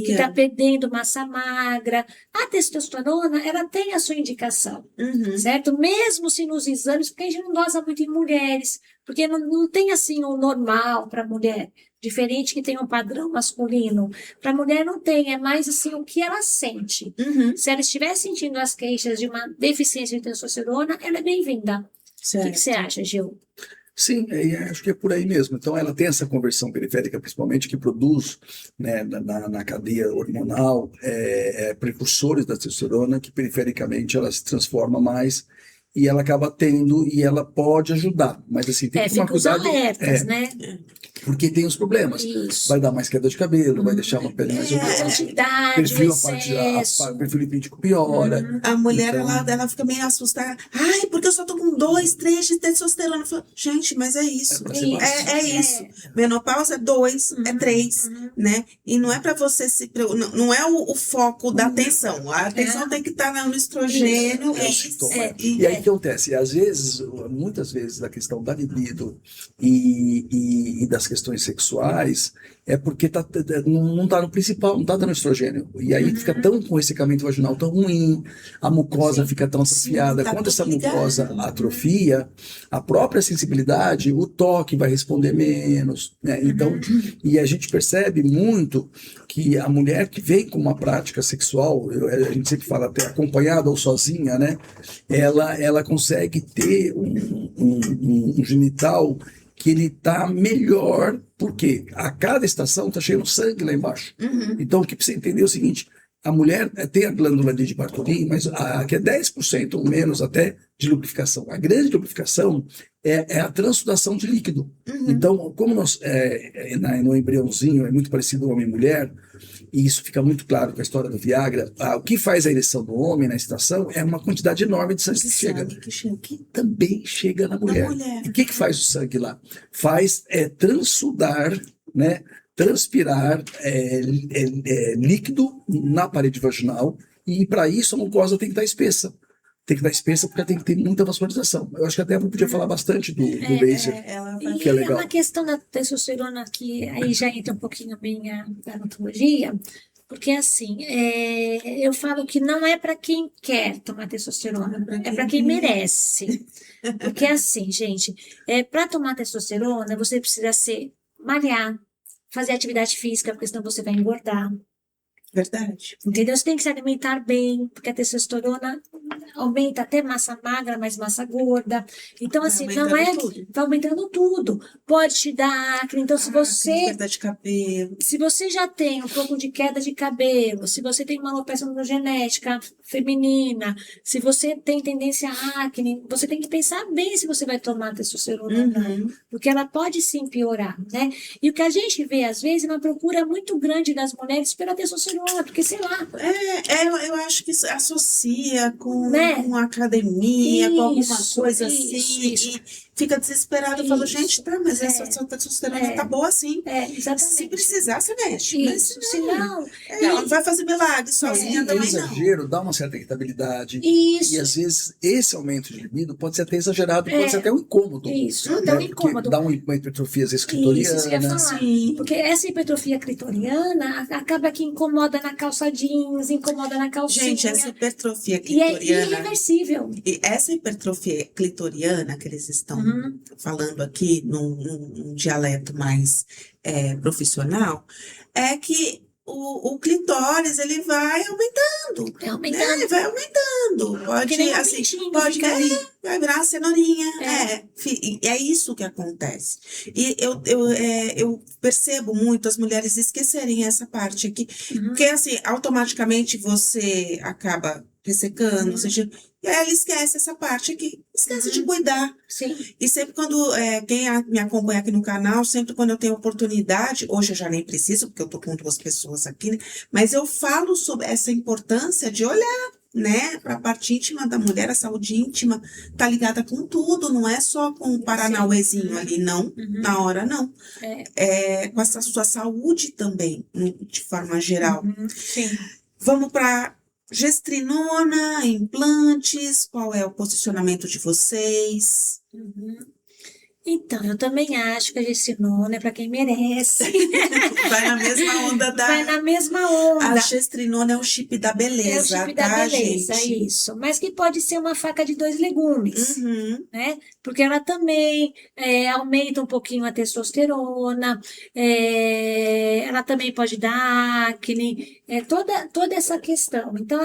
Speaker 3: que está perdendo massa magra, a testosterona, ela tem a sua indicação, certo? Mesmo se nos exames, porque a gente não dosa muito em mulheres, porque não tem assim o normal para mulher. Diferente que tem um padrão masculino. Para a mulher não tem, é mais assim o que ela sente. Se ela estiver sentindo as queixas de uma deficiência de testosterona, ela é bem-vinda. O que você acha, Gil?
Speaker 4: Sim, acho que é por aí mesmo. Então, ela tem essa conversão periférica, principalmente, que produz, né, na cadeia hormonal precursores da testosterona, que perifericamente ela se transforma mais e ela acaba tendo, e ela pode ajudar. Mas assim, tem que tomar cuidado.
Speaker 3: Alertas, né?
Speaker 4: Porque tem os problemas.
Speaker 3: Isso.
Speaker 4: Vai dar mais queda de cabelo, vai deixar uma pele mais perfil lipídico piora.
Speaker 1: A mulher, ela fica meio assustada. Ai, porque eu só tô com 2, 3 de testosterona. Eu falo, gente, mas é isso. É isso. Menopausa é 2, é 3, né? E não é para você se preocupar, não é o foco da atenção. A atenção tem que estar no estrogênio.
Speaker 4: E aí o que acontece? Às vezes, muitas vezes, a questão da libido e das questões sexuais é porque não está no principal, não está dando estrogênio. E aí fica tão com ressecamento vaginal tão ruim, a mucosa fica tão atrofiada. Quando essa mucosa atrofia, a própria sensibilidade, o toque vai responder menos, né? Então, e a gente percebe muito que a mulher que vem com uma prática sexual, a gente sempre fala até acompanhada ou sozinha, né? Ela consegue ter um genital que ele está melhor, porque a cada estação está cheio de sangue lá embaixo. Então, o que precisa entender é o seguinte, a mulher tem a glândula de Bartolin, mas que é 10% ou menos até de lubrificação. A grande lubrificação é a transsudação de líquido. Então, como no embriãozinho é muito parecido homem e mulher, e isso fica muito claro com a história do Viagra, o que faz a ereção do homem na estação é uma quantidade enorme de sangue que chega. Que também chega na mulher. E o que faz o sangue lá? Faz transudar, né? Transpirar líquido na parede vaginal, e para isso a mucosa tem que estar espessa. Tem que estar espessa porque tem que ter muita vascularização. Eu acho que até eu podia falar bastante do laser, que é legal.
Speaker 3: E uma questão da testosterona que aí já entra um pouquinho a minha dermatologia, porque assim, eu falo que não é para quem quer tomar testosterona, é para quem merece. Porque assim, gente, para tomar testosterona você precisa malhar, fazer atividade física, porque senão você vai engordar.
Speaker 1: Verdade.
Speaker 3: Entendeu? Você tem que se alimentar bem, porque a testosterona aumenta até massa magra, mais massa gorda. Então,
Speaker 1: Vai
Speaker 3: assim, não
Speaker 1: aumentando
Speaker 3: é.
Speaker 1: tudo.
Speaker 3: Vai aumentando tudo. Pode te dar acne. Então, se você.
Speaker 1: Perda de cabelo.
Speaker 3: Se você já tem um pouco de queda de cabelo, se você tem uma alopecia genética feminina, se você tem tendência a acne, você tem que pensar bem se você vai tomar testosterona ou não,
Speaker 1: Uhum.
Speaker 3: porque ela pode sim piorar, né? E o que a gente vê, às vezes, é uma procura muito grande das mulheres pela testosterona, porque, sei lá,
Speaker 1: Eu acho que isso associa
Speaker 3: Né?
Speaker 1: com academia, com alguma
Speaker 3: Isso,
Speaker 1: coisa
Speaker 3: isso,
Speaker 1: assim,
Speaker 3: isso.
Speaker 1: e fica desesperado. Eu falo,
Speaker 3: Isso.
Speaker 1: gente, tá, mas
Speaker 3: É,
Speaker 1: essa testosterona
Speaker 3: é.
Speaker 1: tá boa assim. Se
Speaker 3: Exatamente.
Speaker 1: precisar, você mexe. Mas
Speaker 3: Isso,
Speaker 1: se não,
Speaker 3: senão,
Speaker 1: ela não vai fazer milagre sozinha
Speaker 4: O
Speaker 1: também, não.
Speaker 4: exagero dá uma certa irritabilidade. E
Speaker 3: isso,
Speaker 4: às vezes esse aumento de libido pode ser até exagerado,
Speaker 3: É.
Speaker 4: pode ser até um incômodo.
Speaker 3: isso,
Speaker 4: né?
Speaker 3: até um
Speaker 4: Porque
Speaker 3: incômodo.
Speaker 4: dá uma hipertrofia às vezes
Speaker 3: Isso que eu ia
Speaker 4: clitoriana.
Speaker 3: falar.
Speaker 1: Sim.
Speaker 3: Porque essa hipertrofia clitoriana acaba que incomoda na calça jeans, incomoda na calcinha.
Speaker 1: Gente, essa hipertrofia
Speaker 3: E é
Speaker 1: clitoriana.
Speaker 3: irreversível.
Speaker 1: E essa hipertrofia clitoriana que eles estão
Speaker 3: Uhum.
Speaker 1: falando aqui num dialeto mais profissional, é que o clitóris ele vai aumentando,
Speaker 3: É
Speaker 1: né?
Speaker 3: aumentando.
Speaker 1: Ele vai aumentando.
Speaker 3: Que nem
Speaker 1: Pode,
Speaker 3: um
Speaker 1: assim,
Speaker 3: pintinho
Speaker 1: pode
Speaker 3: fica ali.
Speaker 1: vai virar uma cenourinha.
Speaker 3: É.
Speaker 1: É isso que acontece. E eu percebo muito as mulheres esquecerem essa parte aqui,
Speaker 3: Uhum.
Speaker 1: porque assim, automaticamente você acaba ressecando, ou seja, e aí ela esquece essa parte aqui, esquece de cuidar.
Speaker 3: Sim.
Speaker 1: E sempre quando, quem me acompanha aqui no canal, sempre quando eu tenho oportunidade, hoje eu já nem preciso, porque eu tô com 2 pessoas aqui, né? Mas eu falo sobre essa importância de olhar, né, para a parte íntima da mulher, a saúde íntima tá ligada com tudo, não é só com o paranauezinho ali, não, na hora não. Com essa sua saúde também, de forma geral.
Speaker 3: Sim.
Speaker 1: Vamos para gestrinona, implantes, qual é o posicionamento de vocês?
Speaker 3: Então, eu também acho que a gestrinona é para quem merece.
Speaker 1: Vai na mesma onda da...
Speaker 3: Vai na mesma onda.
Speaker 1: A gestrinona é o chip da
Speaker 3: É o
Speaker 1: beleza,
Speaker 3: chip da
Speaker 1: tá,
Speaker 3: beleza,
Speaker 1: gente?
Speaker 3: isso. Mas que pode ser uma faca de 2 legumes.
Speaker 1: Uhum.
Speaker 3: Né? Porque ela também aumenta um pouquinho a testosterona, ela também pode dar acne, toda essa questão. Então,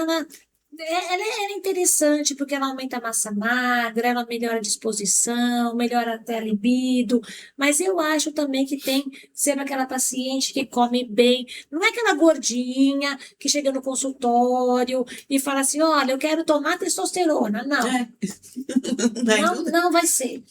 Speaker 3: ela é interessante porque ela aumenta a massa magra, ela melhora a disposição, melhora até a libido, mas eu acho também que tem que ser aquela paciente que come bem, não é aquela gordinha que chega no consultório e fala assim, olha, eu quero tomar testosterona. Não, não vai ser.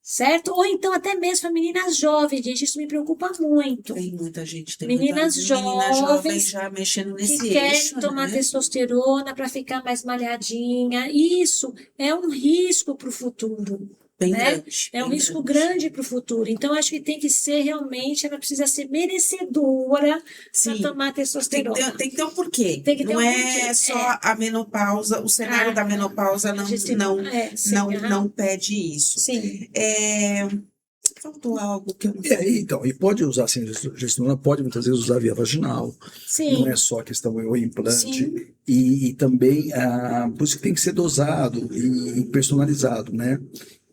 Speaker 3: Certo? Ou então até mesmo meninas jovens, gente, isso me preocupa muito.
Speaker 1: Tem muita gente, tem
Speaker 3: Meninas
Speaker 1: muita menina jovem
Speaker 3: jovens
Speaker 1: já mexendo
Speaker 3: que
Speaker 1: nesse
Speaker 3: querem
Speaker 1: eixo,
Speaker 3: tomar
Speaker 1: né?
Speaker 3: testosterona para ficar mais malhadinha. Isso é um risco para o futuro.
Speaker 1: Bem
Speaker 3: né?
Speaker 1: grande.
Speaker 3: É um
Speaker 1: bem
Speaker 3: risco grande para o futuro. Então, acho que tem que ser realmente, ela precisa ser merecedora para
Speaker 1: Sim.
Speaker 3: tomar testosterona.
Speaker 1: Tem que ter um porquê.
Speaker 3: Tem que ter
Speaker 1: não
Speaker 3: um
Speaker 1: é
Speaker 3: porquê,
Speaker 1: só a menopausa, o cenário da menopausa
Speaker 3: sim,
Speaker 1: não pede isso.
Speaker 3: Sim.
Speaker 1: Faltou algo que eu não
Speaker 4: Então, e pode usar assim, gestrinona, pode muitas vezes usar via vaginal.
Speaker 3: Sim.
Speaker 4: Não é só a questão do implante.
Speaker 3: Sim.
Speaker 4: E também, por isso que tem que ser dosado e personalizado, né?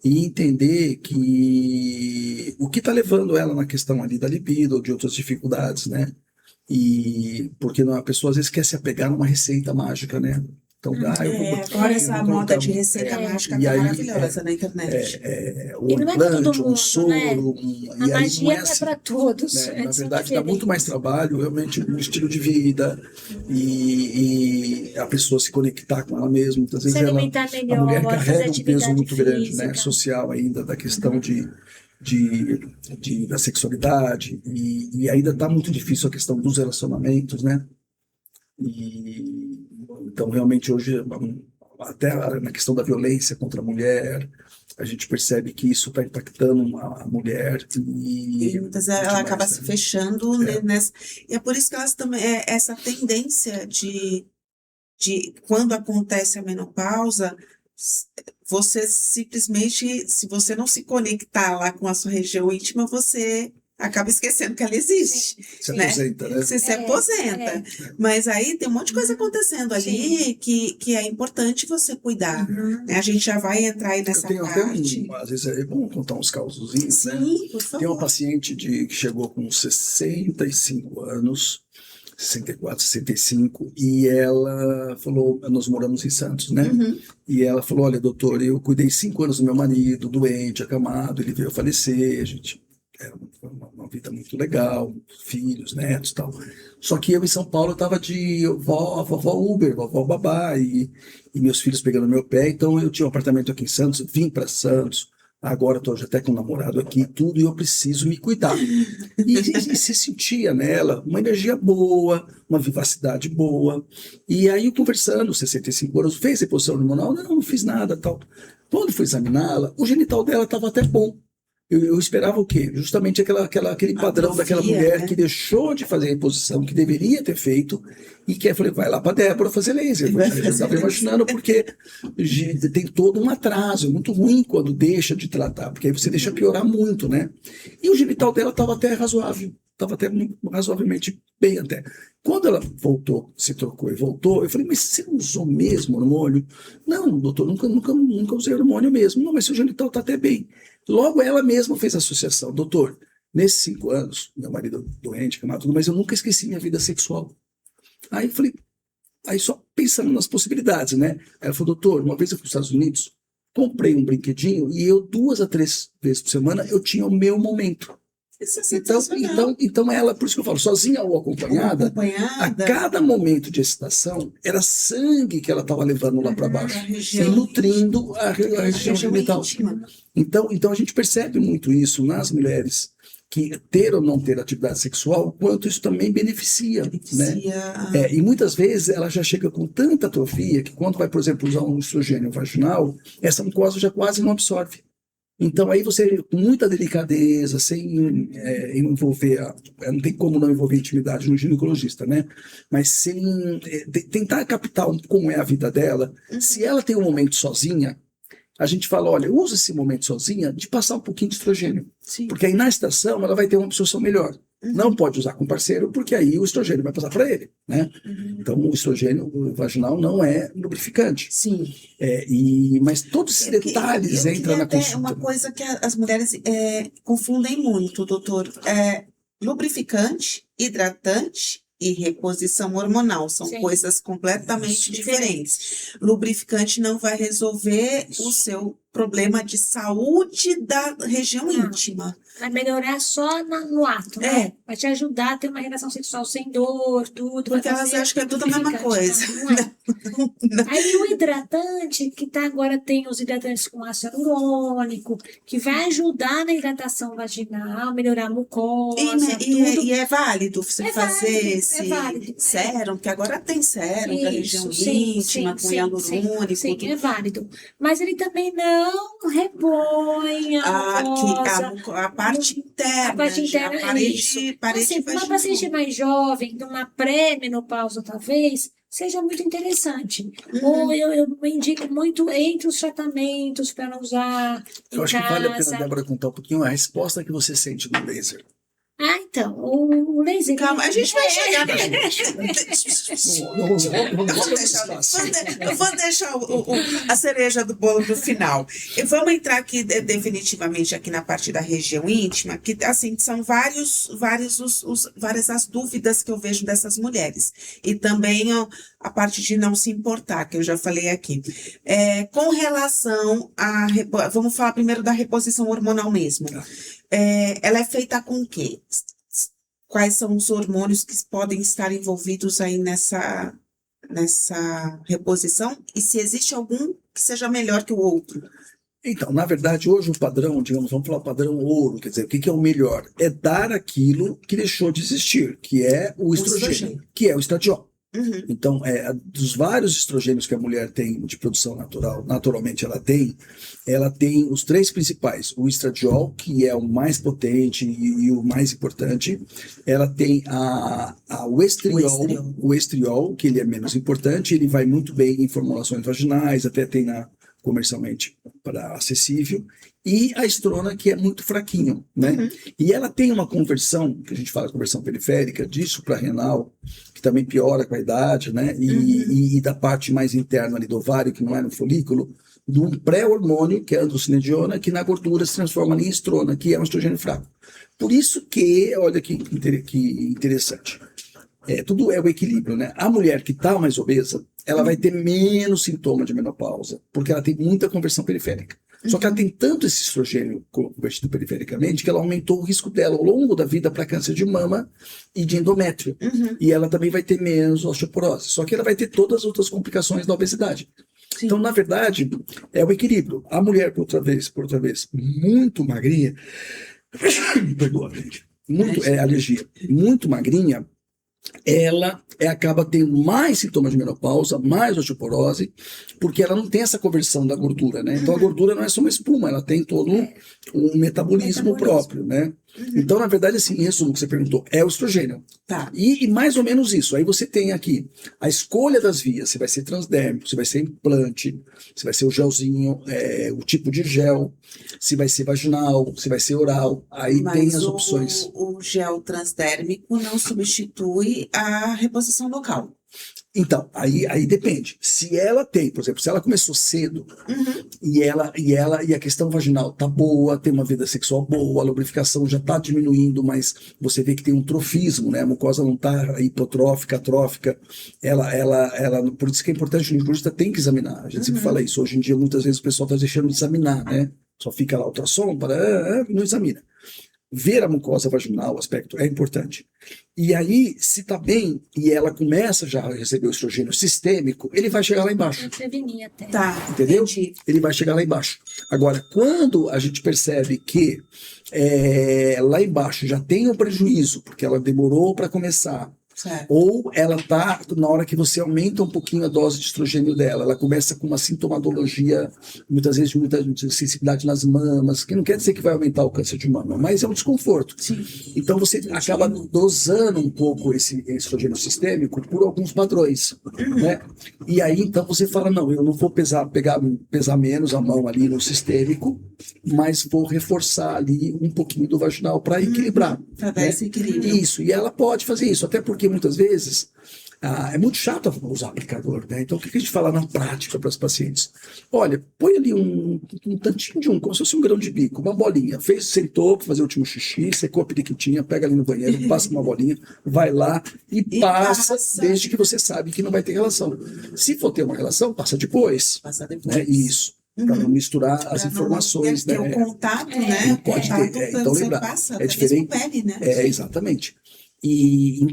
Speaker 4: E entender que o que está levando ela na questão ali da libido ou de outras dificuldades, né? E porque a pessoa às vezes quer se apegar numa receita mágica, né? Então,
Speaker 1: agora essa moda de receita mágica tá maravilhosa na internet.
Speaker 4: O
Speaker 3: E não é pra todo
Speaker 4: implante, um
Speaker 3: mundo,
Speaker 4: soro,
Speaker 3: né?
Speaker 4: e
Speaker 3: A
Speaker 4: aí
Speaker 3: magia
Speaker 4: não é
Speaker 3: não é
Speaker 4: assim,
Speaker 3: para todos.
Speaker 4: né? Na
Speaker 3: são
Speaker 4: verdade, dá muito mais
Speaker 3: diferentes.
Speaker 4: trabalho, realmente, um estilo de vida e a pessoa se conectar com ela mesma. Muitas vezes
Speaker 3: Se alimentar
Speaker 4: a
Speaker 3: melhor,
Speaker 4: mulher
Speaker 3: fazer
Speaker 4: carrega um
Speaker 3: atividade
Speaker 4: peso muito grande, né?
Speaker 3: física.
Speaker 4: Social ainda, da questão da sexualidade e ainda está muito difícil a questão dos relacionamentos, né? Então, realmente, hoje, até na questão da violência contra a mulher, a gente percebe que isso está impactando a mulher.
Speaker 1: E muitas vezes ela acaba se fechando nessa. E é por isso que elas também. Essa tendência de quando acontece a menopausa, você simplesmente, se você não se conectar lá com a sua região íntima, você acaba esquecendo que ela existe.
Speaker 4: Se
Speaker 1: né?
Speaker 4: aposenta, né?
Speaker 1: Você se aposenta. Mas aí tem um monte de coisa acontecendo ali que é importante você cuidar. Né? A gente já vai entrar aí nessa parte.
Speaker 4: Às vezes é bom contar uns causozinhos, né?
Speaker 1: Sim, por favor.
Speaker 4: Tem uma paciente que chegou com 65 anos 64, 65, e ela falou, nós moramos em Santos, né? E ela falou, olha, doutor, eu cuidei 5 anos do meu marido, doente, acamado, ele veio a falecer, a gente era uma vida muito legal, filhos, netos e tal. Só que eu em São Paulo estava de vovó Uber, vovó babá, e meus filhos pegando meu pé, então eu tinha um apartamento aqui em Santos, vim para Santos, agora estou já até com um namorado aqui e tudo, e eu preciso me cuidar. E se sentia nela uma energia boa, uma vivacidade boa. E aí eu conversando, 65 anos, fez reposição hormonal? Não fiz nada, tal. Quando fui examiná-la, o genital dela estava até bom. Eu esperava o quê? Justamente aquele padrão daquela mulher, né, que deixou de fazer a reposição, que deveria ter feito, e que eu falei, vai lá para Débora fazer laser. Eu já estava imaginando, porque tem todo um atraso, é muito ruim quando deixa de tratar, porque aí você deixa piorar muito, né? E o genital dela estava até razoável, estava até razoavelmente bem até. Quando ela voltou, se trocou e voltou, eu falei, mas você não usou mesmo hormônio? Não, doutor, nunca usei hormônio mesmo. Não, mas seu genital está até bem. Logo, ela mesma fez a associação. Doutor, nesses 5 anos, meu marido doente, tudo, mas eu nunca esqueci minha vida sexual. Aí eu falei, aí só pensando nas possibilidades, né? Aí ela falou, doutor, uma vez eu fui para os Estados Unidos, comprei um brinquedinho e eu 2 a 3 vezes por semana eu tinha o meu momento. Então ela, por isso que eu falo, sozinha ou acompanhada, a cada momento de excitação, era sangue que ela estava levando lá para baixo e nutrindo a região genital. Então a gente percebe muito isso nas mulheres, que ter ou não ter atividade sexual, o quanto isso também beneficia. Né? E muitas vezes ela já chega com tanta atrofia que quando vai, por exemplo, usar um estrogênio vaginal, essa mucosa já quase não absorve. Então aí você, com muita delicadeza, sem envolver, não tem como não envolver intimidade no ginecologista, né? Mas sem tentar captar como é a vida dela. Se ela tem um momento sozinha, a gente fala, olha, usa esse momento sozinha de passar um pouquinho de estrogênio. Sim. Porque aí na estação ela vai ter uma absorção melhor. Não pode usar com parceiro, porque aí o estrogênio vai passar para ele, né? Então o estrogênio vaginal não é lubrificante.
Speaker 1: Sim.
Speaker 4: Mas todos esses detalhes entram na consulta.
Speaker 1: Uma coisa que as mulheres confundem muito, doutor. Lubrificante, hidratante e reposição hormonal. São coisas completamente diferentes. Lubrificante não vai resolver o seu problema de saúde da região íntima.
Speaker 3: Vai melhorar só no ato, né? Vai te ajudar a ter uma relação sexual sem dor, tudo.
Speaker 1: Porque elas acham que é tudo a mesma coisa.
Speaker 3: Não. Aí o hidratante, que agora tem os hidratantes com ácido hialurônico, que vai ajudar na hidratação vaginal, melhorar a mucosa,
Speaker 1: e é válido você fazer esse
Speaker 3: válido.
Speaker 1: sérum, que agora tem sérum da região íntima, com hialurônico.
Speaker 3: Sim, é válido. Mas ele também não repõe a mucosa.
Speaker 1: A parte interna,
Speaker 3: a parede
Speaker 1: vaginal.
Speaker 3: Uma paciente mais jovem, numa pré-menopausa talvez, seja muito interessante. Ou eu indico muito entre os tratamentos para não usar
Speaker 4: Eu acho que vale a pena, Débora, contar um pouquinho a resposta que você sente no laser.
Speaker 3: Então, o laser...
Speaker 1: Calma, a gente vai chegar Eu vou deixar a cereja do bolo do final. E vamos entrar aqui definitivamente aqui na parte da região íntima, que assim, são várias as dúvidas que eu vejo dessas mulheres. E também a parte de não se importar, que eu já falei aqui. Com relação a... Vamos falar primeiro da reposição hormonal mesmo. Ela é feita com o quê? Quais são os hormônios que podem estar envolvidos aí nessa reposição? E se existe algum que seja melhor que o outro?
Speaker 4: Então, na verdade, hoje o padrão, digamos, vamos falar o padrão ouro, quer dizer, o que é o melhor? É dar aquilo que deixou de existir, que é o estrogênio, que é o estradiol. Então, dos vários estrogênios que a mulher tem de produção natural, naturalmente ela tem os 3 principais. O estradiol, que é o mais potente e o mais importante. Ela tem o estriol, que ele é menos importante, ele vai muito bem em formulações vaginais, até tem comercialmente para acessível, e a estrona, que é muito fraquinho, né? E ela tem uma conversão, que a gente fala conversão periférica, de suprarrenal, que também piora com a idade, né? E da parte mais interna ali do ovário, que não é no folículo, de um pré-hormônio, que é a androstenediona, que na gordura se transforma em estrona, que é um estrogênio fraco. Por isso que, olha que interessante, tudo é o equilíbrio, né? A mulher que está mais obesa, ela vai ter menos sintoma de menopausa, porque ela tem muita conversão periférica. Só que ela tem tanto esse estrogênio convertido perifericamente que ela aumentou o risco dela ao longo da vida para câncer de mama e de endométrio. E ela também vai ter menos osteoporose. Só que ela vai ter todas as outras complicações da obesidade.
Speaker 1: Sim.
Speaker 4: Então, na verdade, é o equilíbrio. A mulher, por outra vez, muito magrinha, perdoa, gente, alergia, muito magrinha, ela acaba tendo mais sintomas de menopausa, mais osteoporose, porque ela não tem essa conversão da gordura, né? Então a gordura não é só uma espuma, ela tem todo um metabolismo próprio, né? Então, na verdade, assim, em resumo, que você perguntou, é o estrogênio.
Speaker 1: Tá.
Speaker 4: E mais ou menos isso. Aí você tem aqui a escolha das vias, se vai ser transdérmico, se vai ser implante, se vai ser o gelzinho, o tipo de gel, se vai ser vaginal, se vai ser oral. Aí
Speaker 1: Mas
Speaker 4: tem as opções.
Speaker 1: o gel transdérmico não substitui a reposição local.
Speaker 4: Então, aí depende. Se ela tem, por exemplo, se ela começou cedo e a questão vaginal tá boa, tem uma vida sexual boa, a lubrificação já tá diminuindo, mas você vê que tem um trofismo, né? A mucosa não tá hipotrófica, atrófica. Por isso que é importante, o ginecologista tem que examinar. A gente sempre fala isso. Hoje em dia, muitas vezes o pessoal tá deixando de examinar, né? Só fica lá ultrassom, não examina. Ver a mucosa vaginal, o aspecto, é importante. E aí, se está bem e ela começa já a receber o estrogênio sistêmico, ele vai chegar lá embaixo.
Speaker 3: Eu preveni até.
Speaker 1: Tá,
Speaker 4: Entendeu?
Speaker 1: entendi.
Speaker 4: Ele vai chegar lá embaixo. Agora, quando a gente percebe que lá embaixo já tem um prejuízo, porque ela demorou para começar,
Speaker 1: Certo.
Speaker 4: ou ela tá, na hora que você aumenta um pouquinho a dose de estrogênio dela, ela começa com uma sintomatologia, muitas vezes de muita sensibilidade nas mamas, que não quer dizer que vai aumentar o câncer de mama, mas é um desconforto.
Speaker 1: Sim.
Speaker 4: Então você acaba dosando um pouco esse estrogênio sistêmico por alguns padrões, né? E aí então você fala, não, eu não vou pesar menos a mão ali no sistêmico, mas vou reforçar ali um pouquinho do vaginal para equilibrar.
Speaker 1: Para dar
Speaker 4: né?
Speaker 1: esse equilíbrio.
Speaker 4: Isso, e ela pode fazer isso, até porque muitas vezes é muito chato usar aplicador, né? Então o que a gente fala na prática para os pacientes? Olha, põe ali um tantinho como se fosse um grão de bico, uma bolinha, sentou para fazer o último xixi, secou a periquitinha, pega ali no banheiro, passa uma bolinha, vai lá e passa, desde que você sabe que não vai ter relação. Se for ter uma relação, passa depois.
Speaker 1: Passar depois.
Speaker 4: Né? Isso. Para não misturar as informações,
Speaker 1: né?
Speaker 4: né?
Speaker 1: O contato, né?
Speaker 4: Não pode ter. Então,
Speaker 1: você
Speaker 4: lembra,
Speaker 1: passa,
Speaker 4: é diferente.
Speaker 1: Pele, né?
Speaker 4: Exatamente. E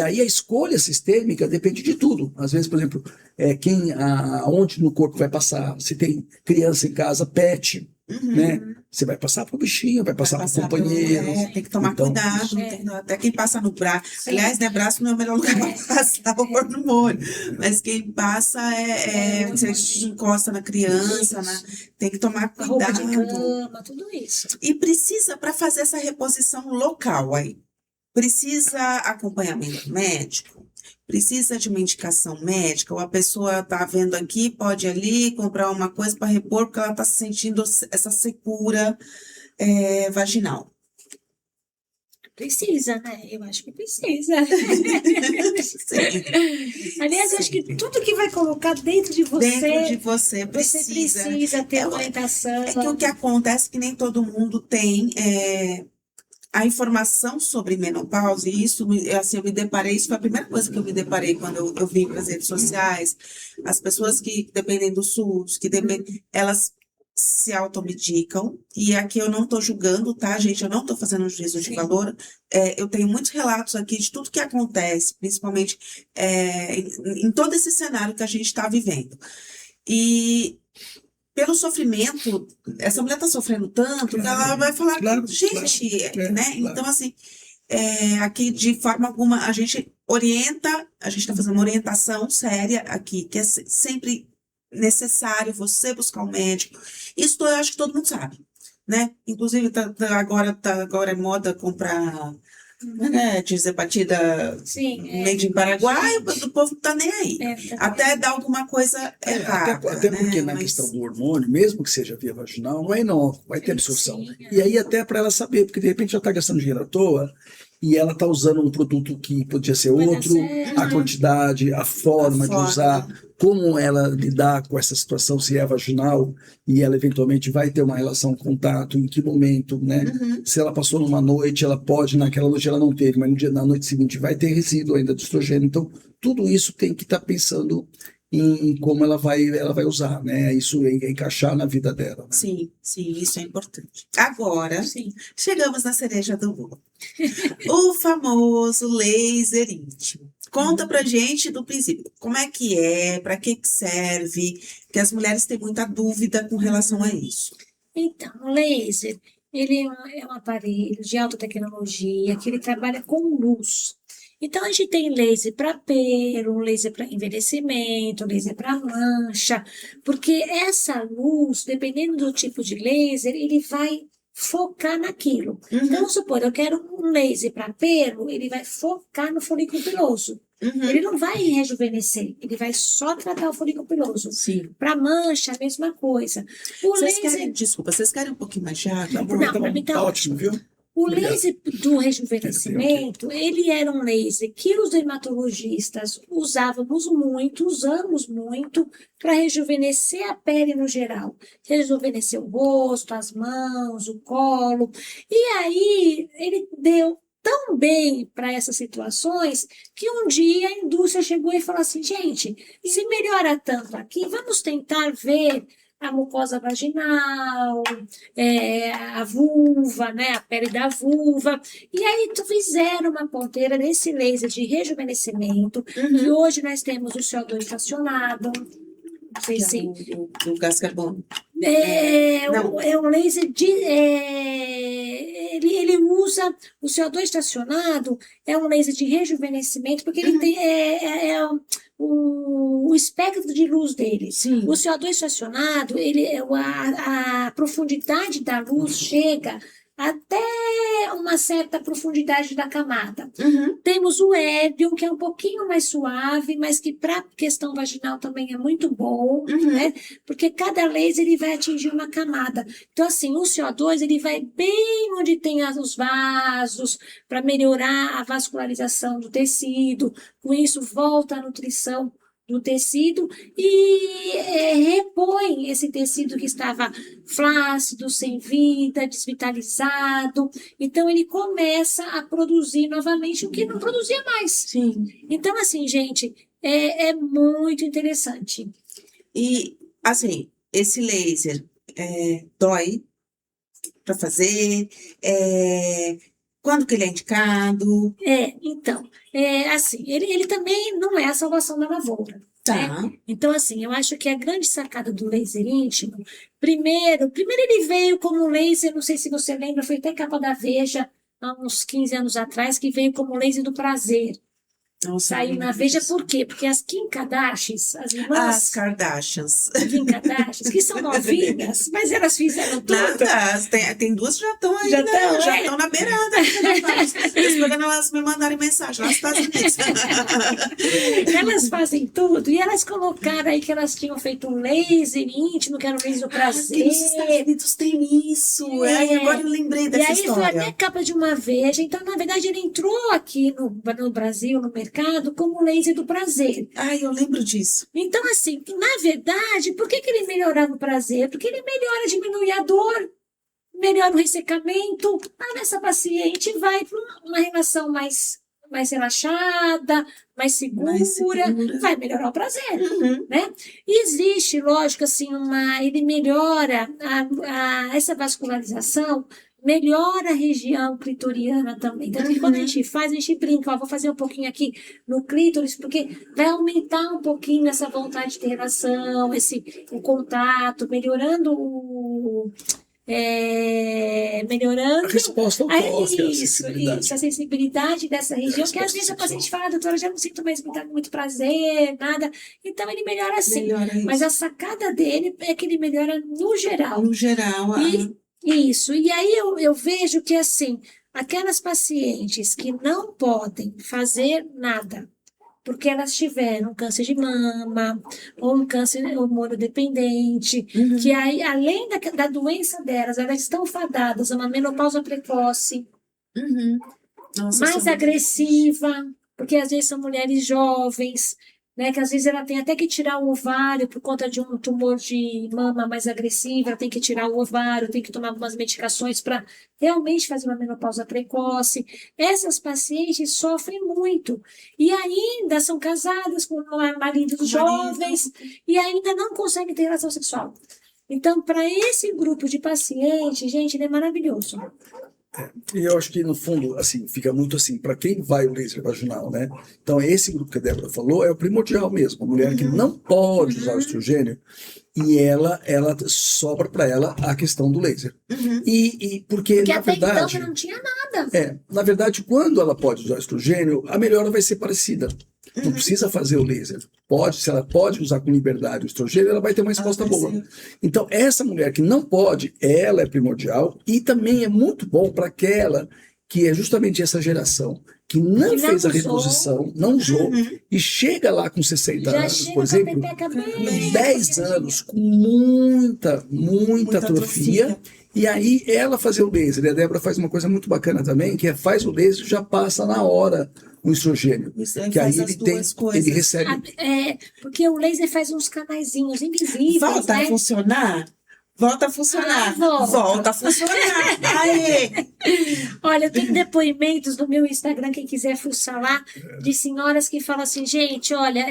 Speaker 4: aí a escolha sistêmica depende de tudo. Às vezes, por exemplo, onde no corpo vai passar. Se tem criança em casa, pet, né? Você vai passar pro bichinho, vai passar pro companheiro.
Speaker 1: Tem que tomar cuidado. Até quem passa no braço. Sim. Aliás, né, braço não é o melhor lugar para passar o pôr no molho. Mas quem passa você encosta na criança, né? Tem que tomar cuidado.
Speaker 3: Roupa de cama, tudo isso.
Speaker 1: E precisa, para fazer essa reposição local aí, precisa acompanhamento médico? Precisa de uma indicação médica? Ou a pessoa está vendo aqui, pode ir ali comprar uma coisa para repor, porque ela está sentindo essa secura vaginal?
Speaker 3: Precisa, né? Eu acho que precisa. Aliás, eu acho que tudo que vai colocar dentro de você
Speaker 1: você
Speaker 3: precisa ter orientação.
Speaker 1: É que o que acontece é que nem todo mundo tem a informação sobre menopausa, e isso, assim, eu me deparei, isso foi a primeira coisa que eu me deparei quando eu vim para as redes sociais. As pessoas que dependem do SUS, elas se automedicam, e aqui eu não estou julgando, tá, gente? Eu não estou fazendo um juízo de valor. Eu tenho muitos relatos aqui de tudo que acontece, principalmente em todo esse cenário que a gente está vivendo. E pelo sofrimento, essa mulher está sofrendo tanto, que ela vai falar, gente, né? Então, assim, aqui de forma alguma, a gente orienta, a gente está fazendo uma orientação séria aqui, que é sempre necessário você buscar um médico. Isso eu acho que todo mundo sabe, né? Inclusive, agora é moda comprar batida made in Paraguai, o povo não tá nem aí. Até dar alguma coisa errada.
Speaker 4: Até porque na questão do hormônio, mesmo que seja via vaginal, não é inócuo, vai ter absorção. E aí até para ela saber, porque de repente já está gastando dinheiro à toa, e ela está usando um produto que podia ser
Speaker 3: Vai dar
Speaker 4: outro,
Speaker 3: certo.
Speaker 4: a quantidade, a forma de
Speaker 1: forma.
Speaker 4: usar, como ela lidar com essa situação, se é vaginal, e ela eventualmente vai ter uma relação contato, em que momento, né? Se ela passou numa noite, ela pode, naquela noite ela não teve, mas no dia, na noite seguinte vai ter resíduo ainda de estrogênio. Então, tudo isso tem que estar pensando em como ela vai usar, né? Isso encaixar na vida dela. Né?
Speaker 1: Sim, sim, isso é importante. Agora,
Speaker 3: Sim.
Speaker 1: chegamos na cereja do bolo. O famoso laser íntimo. Conta pra gente do princípio. Como é que é? Para que serve? Porque as mulheres têm muita dúvida com relação a isso.
Speaker 3: Então, o laser, ele é um aparelho de alta tecnologia que ele trabalha com luz. Então, a gente tem laser para pelo, laser para envelhecimento, laser para mancha, porque essa luz, dependendo do tipo de laser, ele vai focar naquilo. Então, vamos supor, eu quero um laser para pelo, ele vai focar no folículo piloso. Ele não vai rejuvenescer, ele vai só tratar o folículo piloso.
Speaker 1: Sim.
Speaker 3: Para mancha, a mesma coisa. O
Speaker 1: Vocês
Speaker 3: laser.
Speaker 1: querem, desculpa, vocês querem um pouquinho mais de água?
Speaker 3: Não,
Speaker 4: Tá
Speaker 3: pra mim tá
Speaker 4: ótimo, viu?
Speaker 3: O
Speaker 4: Obrigado.
Speaker 3: laser do rejuvenescimento, ele era um laser que os dermatologistas usamos muito para rejuvenescer a pele no geral. Rejuvenescer o rosto, as mãos, o colo. E aí, ele deu tão bem para essas situações que um dia a indústria chegou e falou assim, gente, se melhora tanto aqui, vamos tentar ver a mucosa vaginal, a vulva, né, a pele da vulva. E aí fizeram uma ponteira nesse laser de rejuvenescimento, que hoje nós temos o CO2 estacionado. Não sei
Speaker 1: Que é
Speaker 3: se...
Speaker 1: o gás carbônico.
Speaker 3: É
Speaker 1: Não.
Speaker 3: um laser de... ele usa o CO2 estacionado, é um laser de rejuvenescimento, porque ele tem o espectro de luz dele.
Speaker 1: Sim.
Speaker 3: O CO2 estacionado, a profundidade da luz chega até uma certa profundidade da camada. Temos o Helium, que é um pouquinho mais suave, mas que para questão vaginal também é muito bom, né? Porque cada laser ele vai atingir uma camada. Então, assim, o CO2 ele vai bem onde tem os vasos, para melhorar a vascularização do tecido. Com isso, volta a nutrição do tecido e repõe esse tecido que estava flácido, sem vida, desvitalizado. Então, ele começa a produzir novamente o que não produzia mais.
Speaker 1: Sim.
Speaker 3: Então, assim, gente, é muito interessante.
Speaker 1: E, assim, esse laser dói para fazer? Quando que ele é indicado?
Speaker 3: Então, assim, ele também não é a salvação da lavoura.
Speaker 1: Tá.
Speaker 3: Né? Então, assim, eu acho que a grande sacada do laser íntimo, primeiro ele veio como laser, não sei se você lembra, foi até capa da Veja, há uns 15 anos atrás, que veio como laser do prazer.
Speaker 1: Nossa,
Speaker 3: Saiu na Veja por quê? Porque as Kim Kardashians, as
Speaker 1: As
Speaker 3: irmãs
Speaker 1: Kardashians.
Speaker 3: Kim Kardashians, que são novinhas, mas elas fizeram tudo.
Speaker 1: Nada, tem duas que já estão aí,
Speaker 3: Já
Speaker 1: né?
Speaker 3: tão,
Speaker 1: Já
Speaker 3: é.
Speaker 1: estão na beirada. Esperando elas me mandarem mensagem lá nos Estados Unidos.
Speaker 3: Elas fazem tudo. E elas colocaram aí que elas tinham feito um laser íntimo, que era um laser do
Speaker 1: Porque
Speaker 3: prazer.
Speaker 1: nos Estados Unidos tem isso. Ai, agora eu lembrei
Speaker 3: E
Speaker 1: dessa
Speaker 3: aí foi até
Speaker 1: história.
Speaker 3: capa de uma Veja. Então, na verdade, ele entrou aqui no Brasil, no mercado, como um laser do prazer.
Speaker 1: Ai, eu lembro disso.
Speaker 3: Então, assim, na verdade, por que ele melhorava o prazer? Porque ele melhora, diminui a dor, melhora o ressecamento. Essa paciente vai para uma relação mais relaxada, mais segura, vai melhorar o prazer, né? E existe, lógico, assim, ele melhora essa vascularização, melhora a região clitoriana também. Então, quando a gente faz, a gente brinca, ó, vou fazer um pouquinho aqui no clítoris, porque vai aumentar um pouquinho essa vontade de ter relação, o contato, melhorando
Speaker 4: A resposta ao toque, a sensibilidade.
Speaker 3: Isso, a sensibilidade dessa região, que às vezes a paciente fala, doutora, já não sinto mais muito prazer, nada. Então, ele melhora assim.
Speaker 1: Melhora isso.
Speaker 3: Mas a sacada dele é que ele melhora no geral.
Speaker 1: No geral,
Speaker 3: Isso. E aí eu vejo que, assim, aquelas pacientes que não podem fazer nada, porque elas tiveram câncer de mama, ou um câncer hormonodependente, que aí, além da doença delas, elas estão fadadas a uma menopausa precoce.
Speaker 1: Nossa, eu sou
Speaker 3: mais
Speaker 1: muito
Speaker 3: agressiva, porque às vezes são mulheres jovens, né, que às vezes ela tem até que tirar o ovário por conta de um tumor de mama mais agressivo, ela tem que tirar o ovário, tem que tomar algumas medicações para realmente fazer uma menopausa precoce. Essas pacientes sofrem muito e ainda são casadas com maridos
Speaker 1: Com
Speaker 3: jovens e ainda não conseguem ter relação sexual. Então, para esse grupo de pacientes, gente, ele é maravilhoso.
Speaker 4: E eu acho que, no fundo, assim, fica muito assim, para quem vai o laser vaginal, né? Então, esse grupo que a Débora falou é o primordial mesmo. A mulher que não pode usar o estrogênio e ela sobra para ela a questão do laser. Porque,
Speaker 3: Porque
Speaker 4: na
Speaker 3: até
Speaker 4: verdade,
Speaker 3: então não tinha nada.
Speaker 4: na verdade, quando ela pode usar estrogênio, a melhora vai ser parecida. Não precisa fazer o laser. Se ela pode usar com liberdade o estrogênio, ela vai ter uma resposta boa. Então, essa mulher que não pode, ela é primordial e também é muito bom para aquela que é justamente essa geração que não
Speaker 3: Que não
Speaker 4: fez a
Speaker 3: usou.
Speaker 4: reposição, não usou, e chega lá com 60
Speaker 3: Já
Speaker 4: anos,
Speaker 3: chega
Speaker 4: por exemplo,
Speaker 3: com a pepeca bem
Speaker 4: 10 anos, com muita atrofia. E aí ela fazer o laser. E a Débora faz uma coisa muito bacana também, que é faz o laser e já passa na hora o estrogênio.
Speaker 1: Isso,
Speaker 4: Que aí
Speaker 1: faz as duas coisas.
Speaker 4: ele recebe.
Speaker 3: Porque o laser faz uns canaizinhos invisíveis,
Speaker 1: Volta
Speaker 3: né?
Speaker 1: a funcionar? Volta a funcionar.
Speaker 3: Volta.
Speaker 1: A funcionar. Aê!
Speaker 3: Olha, eu tenho depoimentos no meu Instagram, quem quiser fuçar lá, de senhoras que falam assim, gente, olha,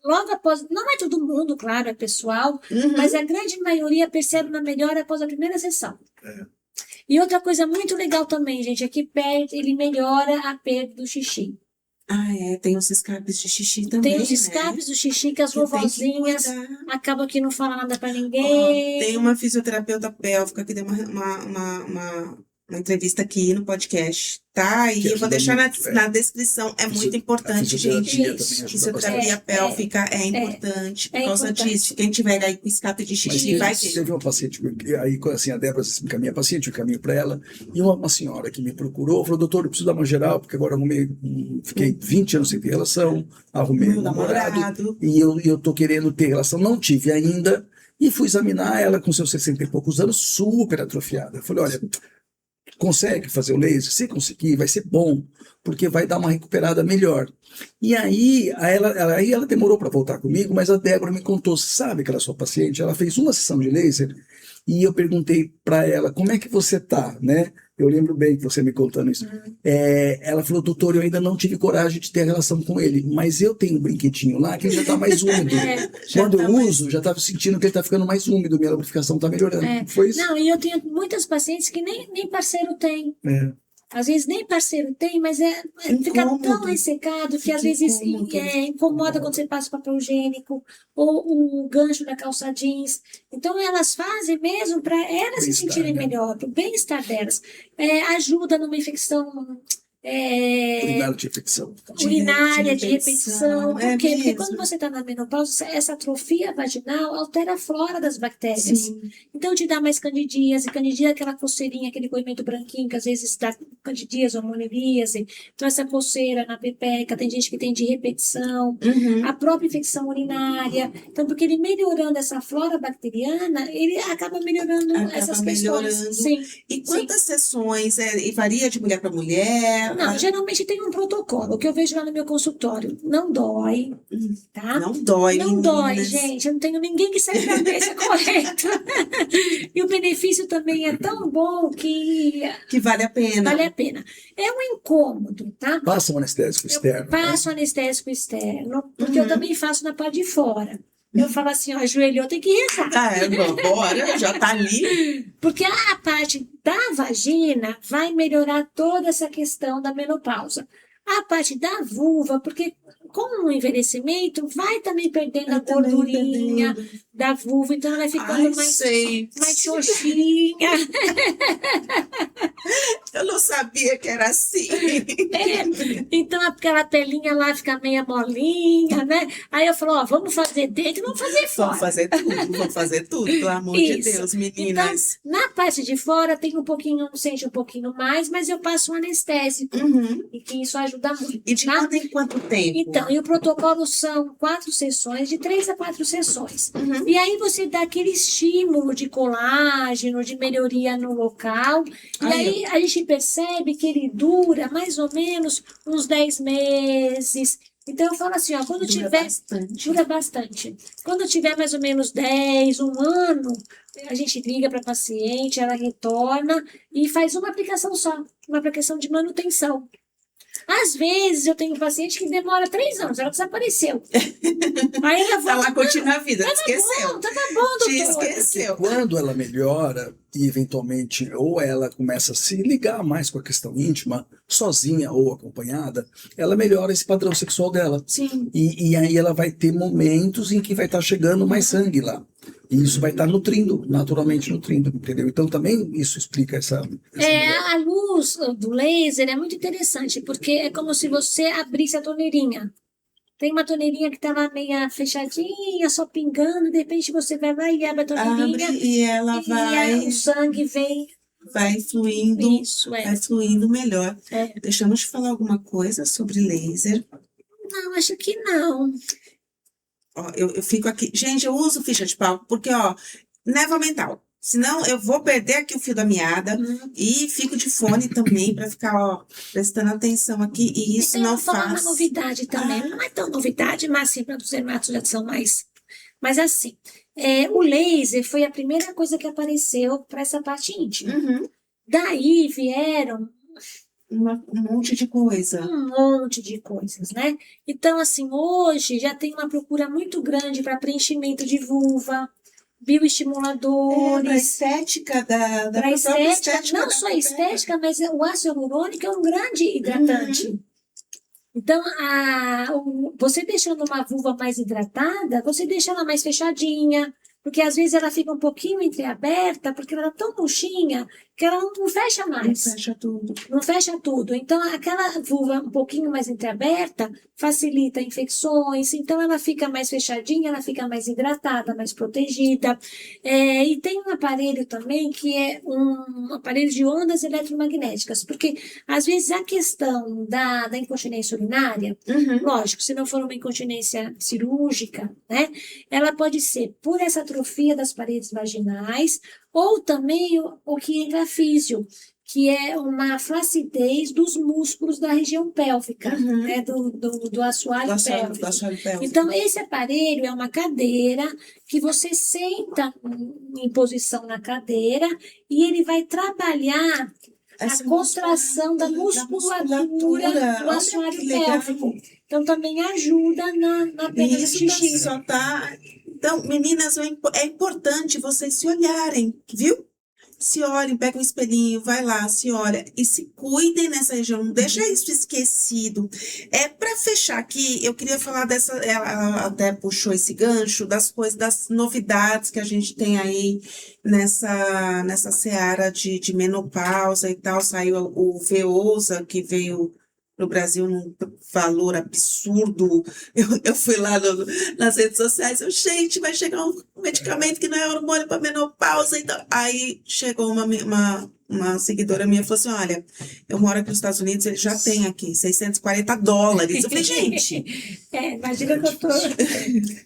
Speaker 3: logo após, não é todo mundo, claro, é pessoal, mas a grande maioria percebe uma melhora após a primeira sessão. E outra coisa muito legal também, gente, é que ele melhora a perda do xixi.
Speaker 1: Tem os escapes de xixi também,
Speaker 3: Tem os escapes do xixi que as
Speaker 1: Que tem que
Speaker 3: vovozinhas
Speaker 1: cuidar.
Speaker 3: acabam que não falam nada pra ninguém.
Speaker 1: Tem uma fisioterapeuta pélvica que deu uma entrevista aqui no podcast, tá? E
Speaker 4: Que
Speaker 1: eu vou
Speaker 4: ajuda
Speaker 1: deixar
Speaker 4: muito,
Speaker 1: na descrição. É muito
Speaker 4: A
Speaker 1: importante,
Speaker 4: fisioterapia
Speaker 1: gente.
Speaker 4: também ajuda
Speaker 1: Fisioterapia
Speaker 3: bastante.
Speaker 1: pélvica é importante por causa
Speaker 3: importante.
Speaker 1: disso. Quem tiver aí com escape de
Speaker 4: Mas
Speaker 1: xixi vai ver.
Speaker 4: teve uma paciente, aí assim, a Débora encaminha a paciente, eu encaminho para ela, e uma senhora que me procurou, falou, doutor, eu preciso dar uma geral, porque agora fiquei 20 anos sem ter relação, arrumei um namorado, e eu tô querendo ter relação, não tive ainda, e fui examinar ela com seus 60 e poucos anos, super atrofiada. Eu falei, olha, consegue fazer o laser? Se conseguir, vai ser bom, porque vai dar uma recuperada melhor. E aí ela demorou para voltar comigo, mas a Débora me contou, sabe aquela sua paciente? Ela fez uma sessão de laser e eu perguntei para ela, como é que você tá, né? Eu lembro bem que você me contando isso. Ela falou, doutor, eu ainda não tive coragem de ter relação com ele, mas eu tenho um brinquedinho lá que ele já está mais úmido. Quando eu uso, já estava sentindo que ele está ficando mais úmido, minha lubrificação está melhorando. Foi isso?
Speaker 3: Não, e eu tenho muitas pacientes que nem parceiro tem. Às vezes nem parceiro tem, mas fica tão ressecado que às vezes incomoda quando você passa o papel higiênico ou o gancho da calça jeans. Então elas fazem mesmo para elas se sentirem melhor, para o bem-estar delas. Ajuda numa infecção
Speaker 1: Urinária
Speaker 3: de repetição. Por quê? Porque quando você está na menopausa, essa atrofia vaginal altera a flora das bactérias.
Speaker 1: Sim.
Speaker 3: Então te dá mais candidíase. Candidíase é aquela coceirinha, aquele corrimento branquinho que às vezes dá candidíase ou mononíase. Então essa coceira na pepeca, tem gente que tem de repetição. A própria infecção urinária. Então, porque ele melhorando essa flora bacteriana, ele acaba melhorando essas questões. Sim.
Speaker 1: E quantas sessões? E varia de mulher para mulher?
Speaker 3: Não, geralmente tem um protocolo. O que eu vejo lá no meu consultório. Não dói, tá?
Speaker 1: Não dói,
Speaker 3: Não dói, gente. Eu não tenho ninguém que saiba a cabeça correta. E o benefício também é tão bom que
Speaker 1: vale a pena.
Speaker 3: Vale a pena. É um incômodo, tá?
Speaker 4: Passa um anestésico externo.
Speaker 3: Passo anestésico externo, porque eu também faço na parte de fora. Eu falo assim, ó, ajoelhou, tem que rezar.
Speaker 1: Bora, já tá ali.
Speaker 3: Porque a parte da vagina vai melhorar toda essa questão da menopausa. A parte da vulva, porque com o envelhecimento vai também perdendo a gordurinha da vulva, então ela vai ficando mais xoxinha.
Speaker 1: Eu não sabia que era assim.
Speaker 3: Então aquela pelinha lá fica meia molinha, né? Aí eu falo, ó, vamos fazer dentro, vamos fazer fora.
Speaker 1: Vamos fazer tudo, pelo amor de Deus, meninas.
Speaker 3: Então, na parte de fora tem sente um pouquinho mais, mas eu passo um anestésico. E que isso ajuda muito.
Speaker 1: E de quanto tempo?
Speaker 3: Então, e o protocolo são 4 sessões, de 3 a 4 sessões. E aí você dá aquele estímulo de colágeno, de melhoria no local. E aí a gente percebe que ele dura mais ou menos uns 10 meses. Então, eu falo assim, ó, quando tiver... Dura bastante. Quando tiver mais ou menos 10, um ano, a gente liga para a paciente, ela retorna e faz uma aplicação só, uma aplicação de manutenção. Às vezes, eu tenho paciente que demora 3 anos, ela desapareceu. Aí ela
Speaker 1: Tá
Speaker 3: volta,
Speaker 1: lá, continua a vida, esqueceu.
Speaker 3: Tava bom,
Speaker 1: Te
Speaker 3: doutor.
Speaker 1: esqueceu.
Speaker 4: Quando ela melhora e eventualmente ou ela começa a se ligar mais com a questão íntima, sozinha ou acompanhada, ela melhora esse padrão sexual dela.
Speaker 3: Sim.
Speaker 4: E aí ela vai ter momentos em que vai estar chegando mais sangue lá. E isso vai estar nutrindo, naturalmente nutrindo, entendeu? Então também isso explica essa melhora.
Speaker 3: A luz do laser é muito interessante, porque é como se você abrisse a torneirinha. Tem uma torneirinha que estava meio fechadinha, só pingando, de repente você vai lá e abre a torneirinha
Speaker 1: Abre e ela
Speaker 3: o sangue vem.
Speaker 1: vai fluindo,
Speaker 3: Isso, é.
Speaker 1: vai fluindo melhor.
Speaker 3: É.
Speaker 1: Deixamos de falar alguma coisa sobre laser.
Speaker 3: Não, acho que não.
Speaker 1: Ó, eu fico aqui. Gente, eu uso ficha de palco porque, ó, névoa mental. Senão eu vou perder aqui o fio da meada e fico de fone também para ficar, ó, prestando atenção aqui. E isso
Speaker 3: Eu
Speaker 1: não
Speaker 3: vou falar uma
Speaker 1: faz.
Speaker 3: novidade também. Não é tão novidade, mas assim, para os dermatos já são mais. Mas assim, o laser foi a primeira coisa que apareceu para essa parte íntima.
Speaker 1: Uhum.
Speaker 3: Daí vieram
Speaker 1: Um monte de coisa.
Speaker 3: um monte de coisas, né? Então, assim, hoje já tem uma procura muito grande para preenchimento de vulva,
Speaker 1: Pra
Speaker 3: bioestimuladores,
Speaker 1: estética da
Speaker 3: para
Speaker 1: própria
Speaker 3: estética, não
Speaker 1: da
Speaker 3: só
Speaker 1: pele.
Speaker 3: estética, mas o ácido hialurônico é um grande hidratante. Então, você deixando uma vulva mais hidratada, você deixa ela mais fechadinha, porque às vezes ela fica um pouquinho entreaberta, porque ela é tão murchinha que ela não fecha mais.
Speaker 1: Fecha tudo.
Speaker 3: Não fecha tudo. Então, aquela vulva um pouquinho mais entreaberta facilita infecções, então ela fica mais fechadinha, ela fica mais hidratada, mais protegida. E tem um aparelho também que é um aparelho de ondas eletromagnéticas, porque às vezes a questão da incontinência urinária, lógico, se não for uma incontinência cirúrgica, né, ela pode ser por essa atrofia das paredes vaginais, ou também o que entra físio, que é uma flacidez dos músculos da região pélvica, né, do assoalho pélvico.
Speaker 1: Do assoalho pélvico.
Speaker 3: Então, esse aparelho é uma cadeira que você senta em posição na cadeira e ele vai trabalhar
Speaker 1: Essa
Speaker 3: a contração da musculatura do
Speaker 1: Olha
Speaker 3: assoalho
Speaker 1: que legal.
Speaker 3: pélvico. Então, também ajuda na perda do
Speaker 1: Isso
Speaker 3: xixi.
Speaker 1: só tá. Então, meninas, é importante vocês se olharem, viu? Se olhem, pega um espelhinho, vai lá, se olha e se cuidem nessa região, não deixa isso esquecido. Para fechar aqui, eu queria falar ela até puxou esse gancho das coisas, das novidades que a gente tem aí nessa seara de menopausa e tal. Saiu o Veosa, que veio no Brasil num valor absurdo. Eu fui lá nas redes sociais, gente, vai chegar um medicamento que não é hormônio para menopausa. Então, aí chegou uma seguidora minha e falou assim, olha, eu moro aqui nos Estados Unidos, ele já tem aqui $640. Eu falei, gente...
Speaker 3: Imagina que eu tô...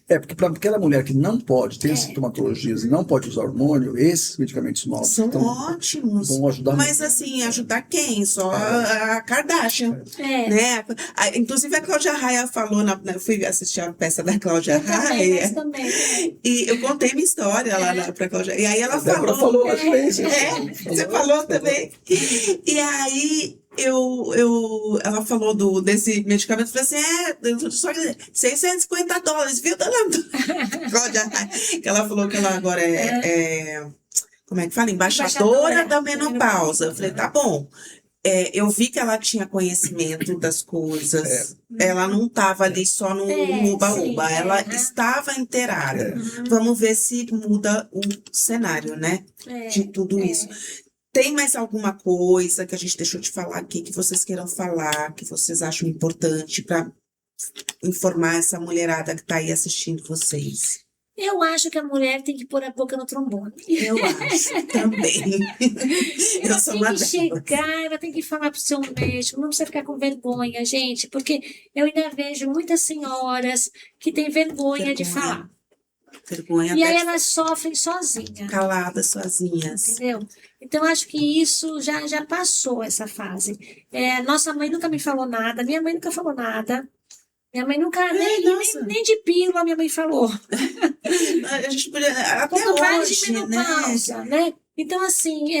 Speaker 4: Porque para aquela mulher que não pode, tem sintomatologias e não pode usar hormônio, esses medicamentos novos
Speaker 1: São ótimos.
Speaker 4: vão ajudar
Speaker 1: Mas
Speaker 4: muito.
Speaker 1: assim, ajudar quem? Só a Kardashian. Né? Inclusive a Cláudia Raia falou, eu fui assistir a peça da Cláudia Raia.
Speaker 3: Também.
Speaker 1: E eu contei minha história lá pra Cláudia. E aí ela
Speaker 4: falou lá também.
Speaker 1: você falou também. E aí ela falou desse medicamento, eu falei assim, só $650, viu, dona Cláudia Raia? Que ela falou que ela agora como é que fala? Embaixadora da menopausa. Eu falei, tá bom. Eu vi que ela tinha conhecimento das coisas. Ela não estava ali só no uba-uba. Ela estava inteirada. Vamos ver se muda o cenário, né? De tudo isso. Tem mais alguma coisa que a gente deixou de falar aqui, que vocês queiram falar, que vocês acham importante para informar essa mulherada que está aí assistindo vocês?
Speaker 3: Eu acho que a mulher tem que pôr a boca no trombone.
Speaker 1: Eu acho também. Eu sou uma delas.
Speaker 3: Ela tem que falar pro seu médico, não precisa ficar com vergonha, gente, porque eu ainda vejo muitas senhoras que têm vergonha de falar.
Speaker 1: Vergonha
Speaker 3: E aí
Speaker 1: até
Speaker 3: elas sofrem sozinhas.
Speaker 1: caladas, sozinhas.
Speaker 3: Entendeu? Então, acho que isso já passou essa fase. Nossa mãe nunca me falou nada, minha mãe nunca falou nada. Minha mãe nunca,
Speaker 1: nossa.
Speaker 3: nem de pílula minha mãe falou.
Speaker 1: A gente podia, até
Speaker 3: Quanto mais de
Speaker 1: hoje, né?
Speaker 3: menopausa, né? Então, assim,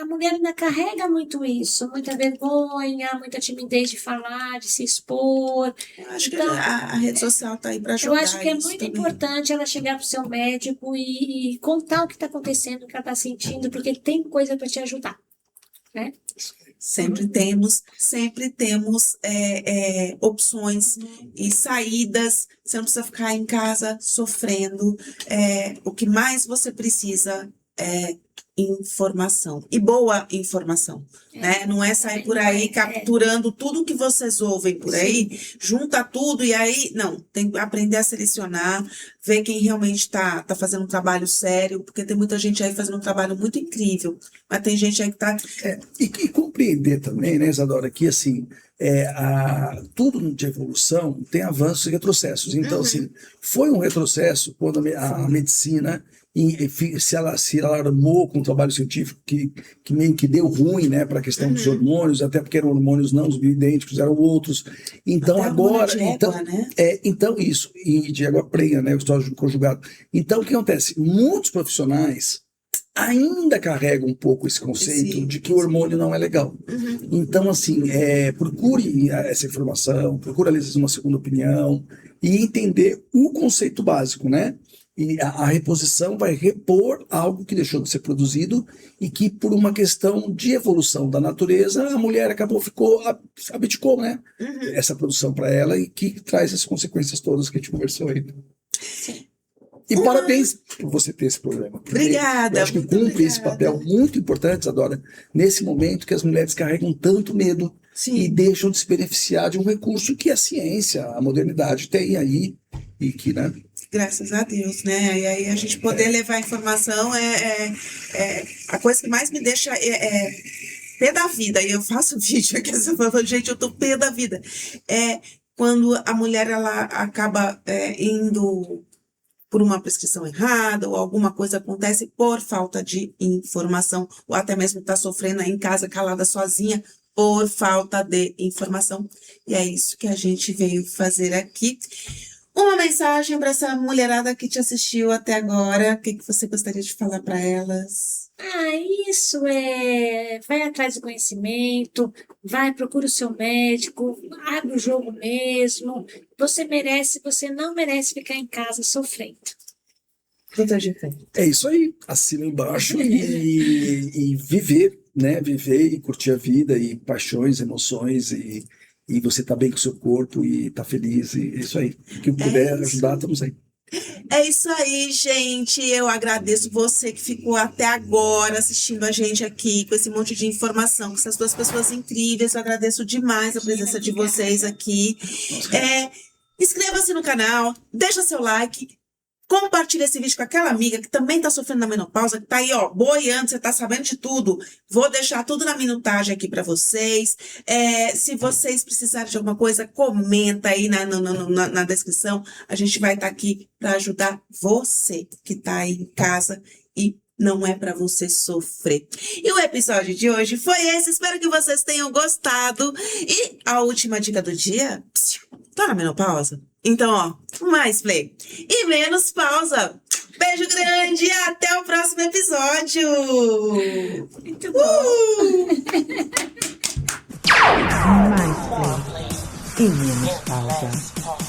Speaker 3: a mulher ainda carrega muito isso, muita vergonha, muita timidez de falar, de se expor.
Speaker 1: Eu acho que
Speaker 3: Então,
Speaker 1: a rede social tá aí para
Speaker 3: eu
Speaker 1: ajudar
Speaker 3: acho que é
Speaker 1: isso
Speaker 3: muito
Speaker 1: também.
Speaker 3: importante ela chegar para o seu médico e contar o que está acontecendo, o que ela está sentindo, porque tem coisa para te ajudar, né?
Speaker 1: Sempre temos opções e saídas. Você não precisa ficar em casa sofrendo. O que mais você precisa é informação. E boa informação, né? Não é sair por aí capturando tudo que vocês ouvem por aí, junta tudo e aí... Não, tem que aprender a selecionar, ver quem realmente está fazendo um trabalho sério, porque tem muita gente aí fazendo um trabalho muito incrível, mas tem gente aí que está...
Speaker 4: E compreender também, né, Isadora, que assim, tudo de evolução tem avanços e retrocessos. Então, assim, foi um retrocesso quando a medicina se alarmou com o trabalho científico que meio que deu ruim, né, para a questão dos hormônios, até porque eram hormônios não os bioidênticos, eram outros. Então,
Speaker 1: Até
Speaker 4: agora.
Speaker 1: hormônio de água, né?
Speaker 4: Então, isso, e de água prenha, né, o estrógeno conjugado. Então, o que acontece? Muitos profissionais ainda carregam um pouco esse conceito de que o hormônio não é legal. Então, assim, procure essa informação, procure, às vezes, uma segunda opinião e entender o conceito básico, né? E a reposição vai repor algo que deixou de ser produzido e que, por uma questão de evolução da natureza, a mulher abdicou, né? Essa produção para ela e que traz as consequências todas que a gente conversou aí. E parabéns por você ter esse problema.
Speaker 1: Obrigada.
Speaker 4: Eu acho que cumpre esse papel muito importante, Isadora, nesse momento que as mulheres carregam tanto medo e deixam de se beneficiar de um recurso que a ciência, a modernidade tem aí e que, né?
Speaker 1: Graças a Deus, né? E aí a gente poder levar informação a coisa que mais me deixa pé da vida. E eu faço vídeo aqui, você falou, gente, eu tô pé da vida. Quando a mulher ela acaba indo por uma prescrição errada ou alguma coisa acontece por falta de informação ou até mesmo está sofrendo aí em casa calada sozinha por falta de informação. E é isso que a gente veio fazer aqui. Uma mensagem para essa mulherada que te assistiu até agora. O que você gostaria de falar para elas?
Speaker 3: Isso vai atrás do conhecimento, procura o seu médico, abre o jogo mesmo. Você não merece ficar em casa sofrendo.
Speaker 4: É isso aí, assina embaixo e viver, né? Viver e curtir a vida e paixões, emoções e você tá bem com o seu corpo e tá feliz e é isso aí. O que puder ajudar, estamos aí.
Speaker 1: É isso aí, gente. Eu agradeço você que ficou até agora assistindo a gente aqui com esse monte de informação, com essas duas pessoas incríveis. Eu agradeço demais a presença de vocês aqui. Inscreva-se no canal, deixa seu like, compartilha esse vídeo com aquela amiga que também está sofrendo da menopausa, que tá aí, ó, boiando, você tá sabendo de tudo. Vou deixar tudo na minutagem aqui para vocês. Se vocês precisarem de alguma coisa, comenta aí na descrição. A gente vai estar aqui para ajudar você que tá aí em casa e não é para você sofrer. E o episódio de hoje foi esse. Espero que vocês tenham gostado. E a última dica do dia, tá na menopausa? Então, ó, mais play e menos pausa. Beijo grande e até o próximo episódio.
Speaker 3: Muito bom.
Speaker 2: Mais play e menos pausa.